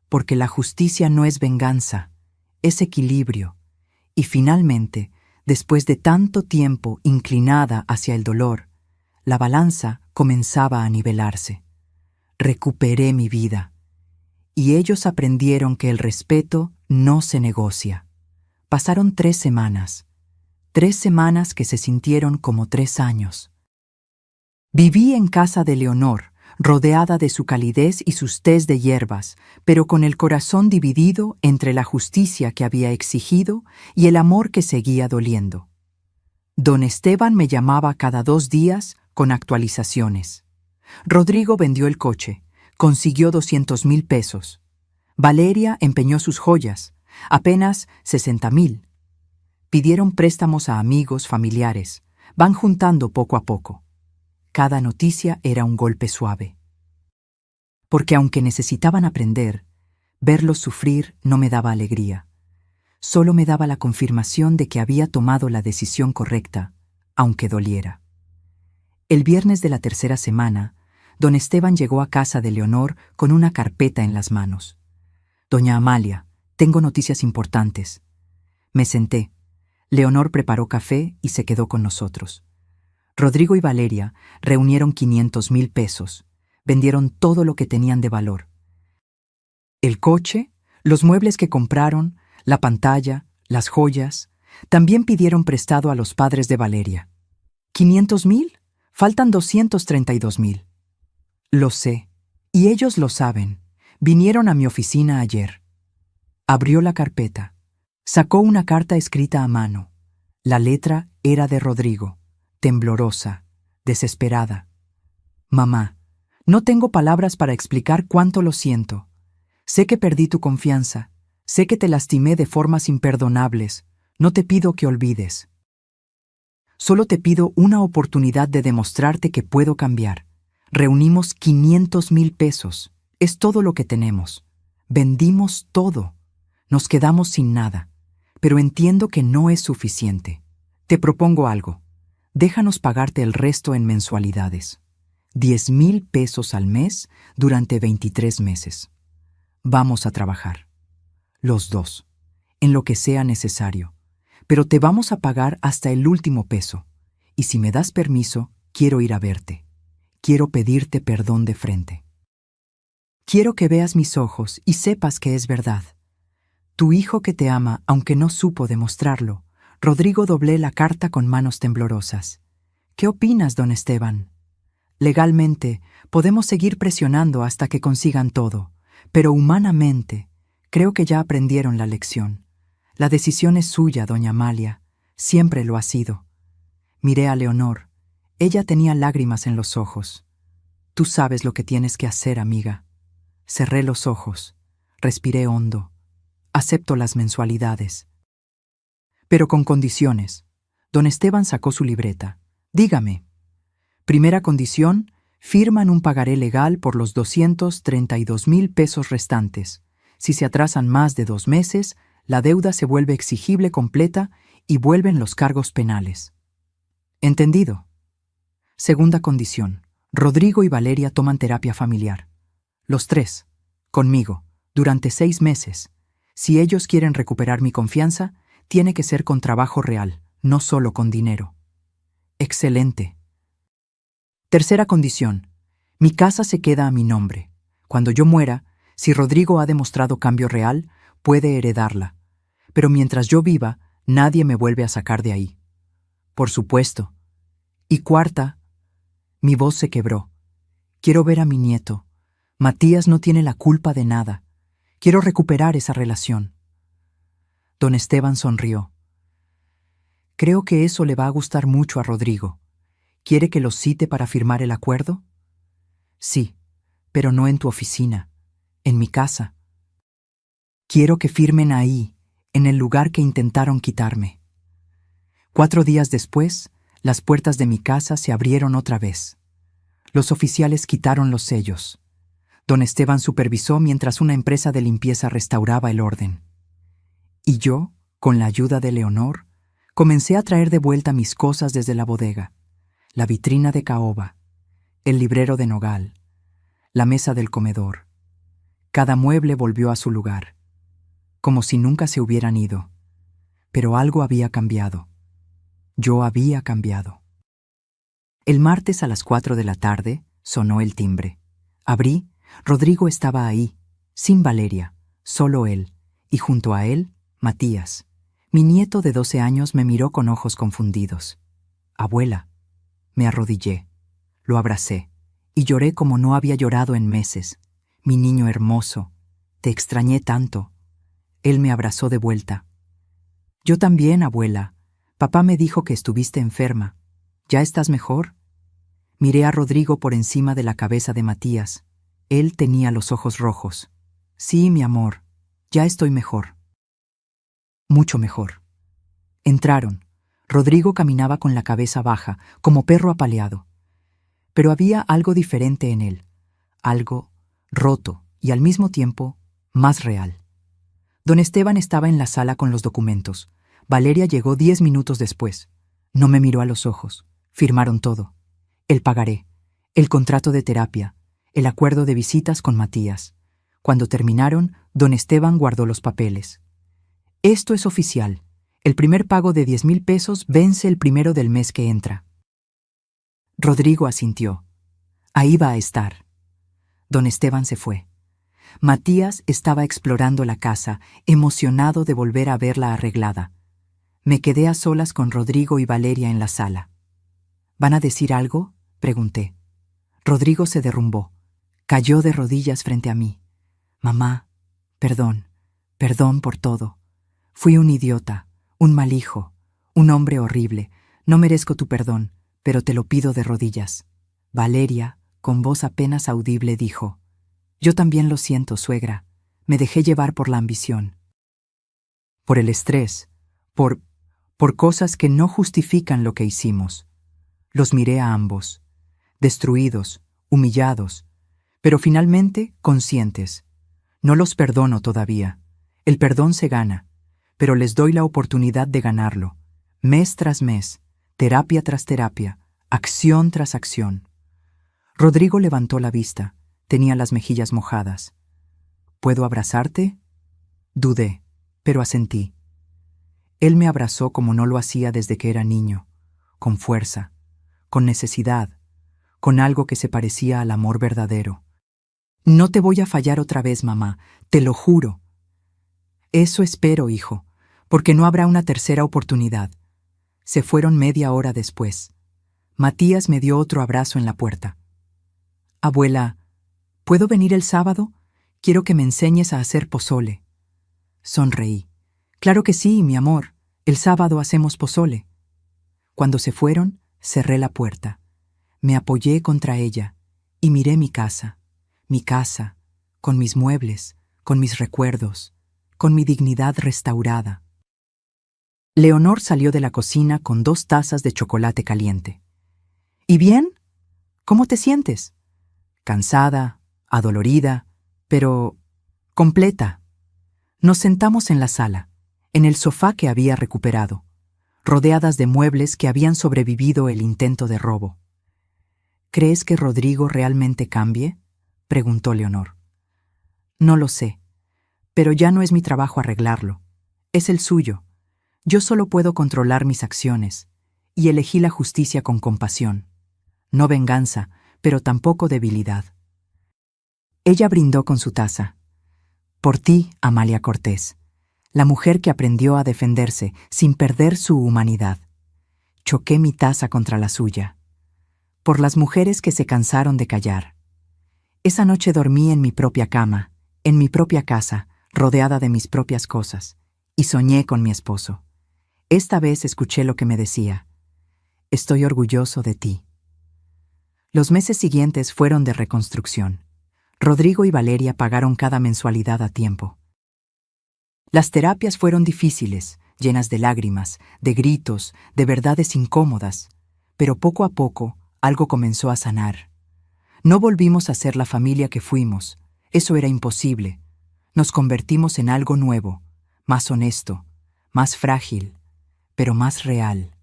A: Porque la justicia no es venganza, es equilibrio. Y finalmente, después de tanto tiempo inclinada hacia el dolor, la balanza comenzaba a nivelarse. Recuperé mi vida. Y ellos aprendieron que el respeto no se negocia. Pasaron 3 semanas. 3 semanas que se sintieron como 3 años. Viví en casa de Leonor, rodeada de su calidez y sus tés de hierbas, pero con el corazón dividido entre la justicia que había exigido y el amor que seguía doliendo. Don Esteban me llamaba cada 2 días con actualizaciones. Rodrigo vendió el coche, consiguió 200,000 pesos. Valeria empeñó sus joyas, apenas 60,000. Pidieron préstamos a amigos, familiares, van juntando poco a poco. Cada noticia era un golpe suave. Porque aunque necesitaban aprender, verlos sufrir no me daba alegría. Solo me daba la confirmación de que había tomado la decisión correcta, aunque doliera. El viernes de la 3ª semana, don Esteban llegó a casa de Leonor con una carpeta en las manos. «Doña Amalia, tengo noticias importantes». Me senté. Leonor preparó café y se quedó con nosotros. Rodrigo y Valeria reunieron 500,000 pesos. Vendieron todo lo que tenían de valor. El coche, los muebles que compraron, la pantalla, las joyas. También pidieron prestado a los padres de Valeria. ¿500,000? Faltan 232,000. Lo sé, Y ellos lo saben. Vinieron a mi oficina ayer. Abrió la carpeta. Sacó una carta escrita a mano. La letra era de Rodrigo, temblorosa, desesperada. Mamá, no tengo palabras para explicar cuánto lo siento. Sé que perdí tu confianza. Sé que te lastimé de formas imperdonables. No te pido que olvides. Solo te pido una oportunidad de demostrarte que puedo cambiar. Reunimos 500,000 pesos. Es todo lo que tenemos. Vendimos todo. Nos quedamos sin nada. Pero entiendo que no es suficiente. Te propongo algo. Déjanos pagarte el resto en mensualidades. 10,000 pesos al mes durante 23 meses. Vamos a trabajar. Los dos. En lo que sea necesario. Pero te vamos a pagar hasta el último peso. Y si me das permiso, quiero ir a verte. Quiero pedirte perdón de frente. Quiero que veas mis ojos y sepas que es verdad. Tu hijo que te ama, aunque no supo demostrarlo. Rodrigo doblé la carta con manos temblorosas. ¿Qué opinas, don Esteban? Legalmente, podemos seguir presionando hasta que consigan todo, pero humanamente, creo que ya aprendieron la lección. La decisión es suya, doña Amalia. Siempre lo ha sido. Miré a Leonor. Ella tenía lágrimas en los ojos. Tú sabes lo que tienes que hacer, amiga. Cerré los ojos. Respiré hondo. Acepto las mensualidades. Pero con condiciones. Don Esteban sacó su libreta. Dígame. Primera condición, firman un pagaré legal por los 232,000 pesos restantes. Si se atrasan más de 2 meses, la deuda se vuelve exigible completa y vuelven los cargos penales. Entendido. Segunda condición. Rodrigo y Valeria toman terapia familiar. Los 3. Conmigo. Durante 6 meses. Si ellos quieren recuperar mi confianza, tiene que ser con trabajo real, no solo con dinero. Excelente. Tercera condición. Mi casa se queda a mi nombre. Cuando yo muera, si Rodrigo ha demostrado cambio real, puede heredarla. Pero mientras yo viva, nadie me vuelve a sacar de ahí. Por supuesto. Y cuarta, mi voz se quebró. Quiero ver a mi nieto. Matías no tiene la culpa de nada. Quiero recuperar esa relación. Don Esteban sonrió. Creo que eso le va a gustar mucho a Rodrigo. ¿Quiere que lo cite para firmar el acuerdo? Sí, pero no en tu oficina, en mi casa. Quiero que firmen ahí, en el lugar que intentaron quitarme. 4 días después, las puertas de mi casa se abrieron otra vez. Los oficiales quitaron los sellos. Don Esteban supervisó mientras una empresa de limpieza restauraba el orden. Y yo, con la ayuda de Leonor, comencé a traer de vuelta mis cosas desde la bodega, la vitrina de caoba, el librero de nogal, la mesa del comedor. Cada mueble volvió a su lugar, como si nunca se hubieran ido. Pero algo había cambiado. Yo había cambiado. El martes a las 4 de la tarde sonó el timbre. Abrí. Rodrigo estaba ahí, sin Valeria, solo él, y junto a él, Matías. Mi nieto de 12 años me miró con ojos confundidos. Abuela. Me arrodillé, lo abracé, y lloré como no había llorado en meses. Mi niño hermoso, te extrañé tanto. Él me abrazó de vuelta. Yo también, abuela. Papá me dijo que estuviste enferma. ¿Ya estás mejor? Miré a Rodrigo por encima de la cabeza de Matías. Él tenía los ojos rojos. Sí, mi amor, ya estoy mejor. Mucho mejor. Entraron. Rodrigo caminaba con la cabeza baja, como perro apaleado. Pero había algo diferente en él. Algo roto y al mismo tiempo más real. Don Esteban estaba en la sala con los documentos. Valeria llegó 10 minutos después. No me miró a los ojos. Firmaron todo. El pagaré, el contrato de terapia, el acuerdo de visitas con Matías. Cuando terminaron, don Esteban guardó los papeles. Esto es oficial. El primer pago de 10,000 pesos vence el primero del mes que entra. Rodrigo asintió. Ahí va a estar. Don Esteban se fue. Matías estaba explorando la casa, emocionado de volver a verla arreglada. Me quedé a solas con Rodrigo y Valeria en la sala. ¿Van a decir algo?, pregunté. Rodrigo se derrumbó.
B: Cayó de rodillas frente a mí. Mamá, perdón, perdón por todo. Fui un idiota, un mal hijo, un hombre horrible. No merezco tu perdón, pero te lo pido de rodillas. Valeria, con voz apenas audible, dijo: Yo también lo siento, suegra. Me dejé llevar por la ambición. Por el estrés, por cosas que no justifican lo que hicimos. Los miré a ambos, destruidos, humillados, pero finalmente conscientes. No los perdono todavía. El perdón se gana, pero les doy la oportunidad de ganarlo, mes tras mes, terapia tras terapia, acción tras acción. Rodrigo levantó la vista, tenía las mejillas mojadas. ¿Puedo abrazarte? Dudé, pero asentí. Él me abrazó como no lo hacía desde que era niño, con fuerza, con necesidad, con algo que se parecía al amor verdadero. No te voy a fallar otra vez, mamá, te lo juro. Eso espero, hijo, porque no habrá una tercera oportunidad. Se fueron media hora después. Matías me dio otro abrazo en la puerta. Abuela, ¿puedo venir el sábado? Quiero que me enseñes a hacer pozole. Sonreí. Claro que sí, mi amor. El sábado hacemos pozole. Cuando se fueron, cerré la puerta. Me apoyé contra ella y miré mi casa, con mis muebles, con mis recuerdos, con mi dignidad restaurada. Leonor salió de la cocina con 2 tazas de chocolate caliente. ¿Y bien? ¿Cómo te sientes? Cansada, adolorida, pero completa. Nos sentamos en la sala, en el sofá que había recuperado, rodeadas de muebles que habían sobrevivido el intento de robo. ¿Crees que Rodrigo realmente cambie?, preguntó Leonor. No lo sé, pero ya no es mi trabajo arreglarlo. Es el suyo. Yo solo puedo controlar mis acciones, y elegí la justicia con compasión. No venganza, pero tampoco debilidad. Ella brindó con su taza. Por ti, Amalia Cortés, la mujer que aprendió a defenderse sin perder su humanidad. Choqué mi taza contra la suya. Por las mujeres que se cansaron de callar. Esa noche dormí en mi propia cama, en mi propia casa, rodeada de mis propias cosas, y soñé con mi esposo. Esta vez escuché lo que me decía: estoy orgulloso de ti. Los meses siguientes fueron de reconstrucción. Rodrigo y Valeria pagaron cada mensualidad a tiempo. Las terapias fueron difíciles, llenas de lágrimas, de gritos, de verdades incómodas, pero poco a poco algo comenzó a sanar. No volvimos a ser la familia que fuimos. Eso era imposible. Nos convertimos en algo nuevo, más honesto, más frágil, pero más real.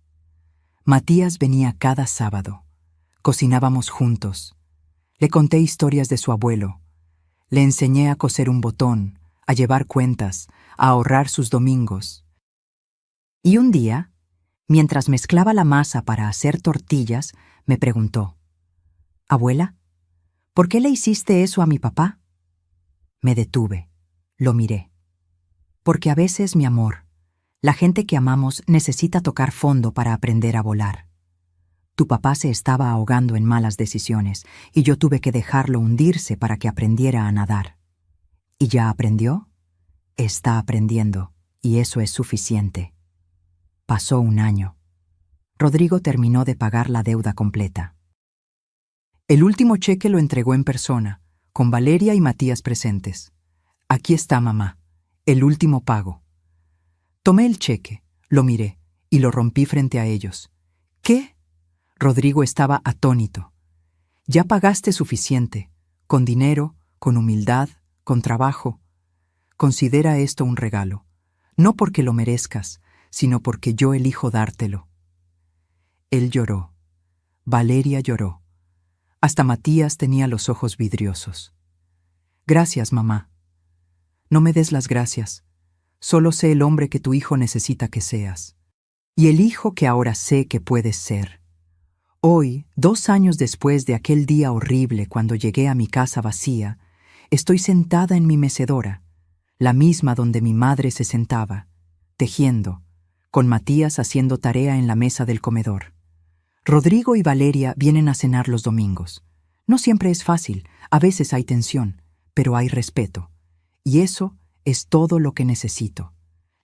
B: Matías venía cada sábado. Cocinábamos juntos. Le conté historias de su abuelo. Le enseñé a coser un botón, a llevar cuentas, a ahorrar sus domingos. Y un día, mientras mezclaba la masa para hacer tortillas, me preguntó: «Abuela, ¿por qué le hiciste eso a mi papá?» Me detuve, lo miré. Porque a veces, mi amor, la gente que amamos necesita tocar fondo para aprender a volar. Tu papá se estaba ahogando en malas decisiones y yo tuve que dejarlo hundirse para que aprendiera a nadar. ¿Y ya aprendió? Está aprendiendo, y eso es suficiente. Pasó un año. Rodrigo terminó de pagar la deuda completa. El último cheque lo entregó en persona, con Valeria y Matías presentes. Aquí está, mamá, el último pago. Tomé el cheque, lo miré y lo rompí frente a ellos. ¿Qué? Rodrigo estaba atónito. Ya pagaste suficiente, con dinero, con humildad, con trabajo. Considera esto un regalo, no porque lo merezcas, sino porque yo elijo dártelo. Él lloró. Valeria lloró. Hasta Matías tenía los ojos vidriosos. Gracias, mamá. No me des las gracias. Solo sé el hombre que tu hijo necesita que seas. Y el hijo que ahora sé que puedes ser. Hoy, 2 años después de aquel día horrible cuando llegué a mi casa vacía, estoy sentada en mi mecedora, la misma donde mi madre se sentaba, tejiendo, con Matías haciendo tarea en la mesa del comedor. Rodrigo y Valeria vienen a cenar los domingos. No siempre es fácil,
A: A veces hay tensión, pero hay respeto. Y eso es todo lo que necesito.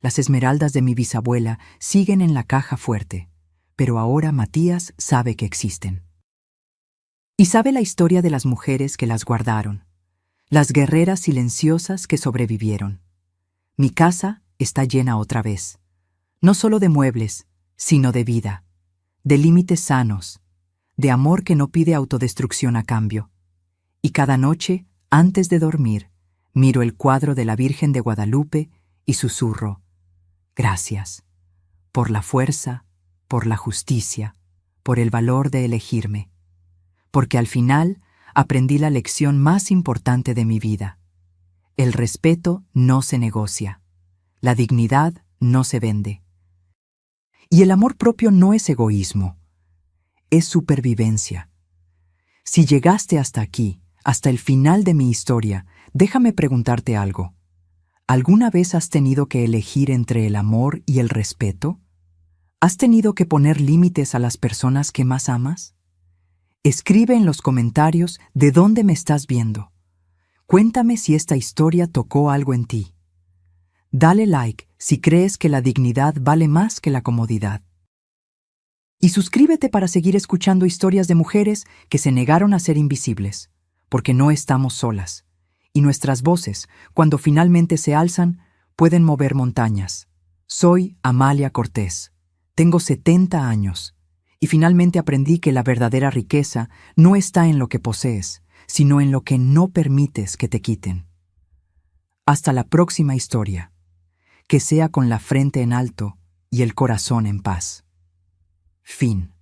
A: Las esmeraldas de mi bisabuela siguen en la caja fuerte, pero ahora Matías sabe que existen. Y sabe la historia de las mujeres que las guardaron, las guerreras silenciosas que sobrevivieron. Mi casa está llena otra vez, no solo de muebles, sino de vida, de límites sanos, de amor que no pide autodestrucción a cambio. Y cada noche, antes de dormir, miro el cuadro de la Virgen de Guadalupe y susurro: gracias, por la fuerza, por la justicia, por el valor de elegirme, porque al final aprendí la lección más importante de mi vida. El respeto no se negocia, la dignidad no se vende. Y el amor propio no es egoísmo, es supervivencia. Si llegaste hasta aquí, hasta el final de mi historia, déjame preguntarte algo. ¿Alguna vez has tenido que elegir entre el amor y el respeto? ¿Has tenido que poner límites a las personas que más amas? Escribe en los comentarios de dónde me estás viendo. Cuéntame si esta historia tocó algo en ti. Dale like si crees que la dignidad vale más que la comodidad. Y suscríbete para seguir escuchando historias de mujeres que se negaron a ser invisibles, porque no estamos solas. Y nuestras voces, cuando finalmente se alzan, pueden mover montañas. Soy Amalia Cortés. Tengo 70 años. Y finalmente aprendí que la verdadera riqueza no está en lo que posees, sino en lo que no permites que te quiten. Hasta la próxima historia. Que sea con la frente en alto y el corazón en paz. Fin.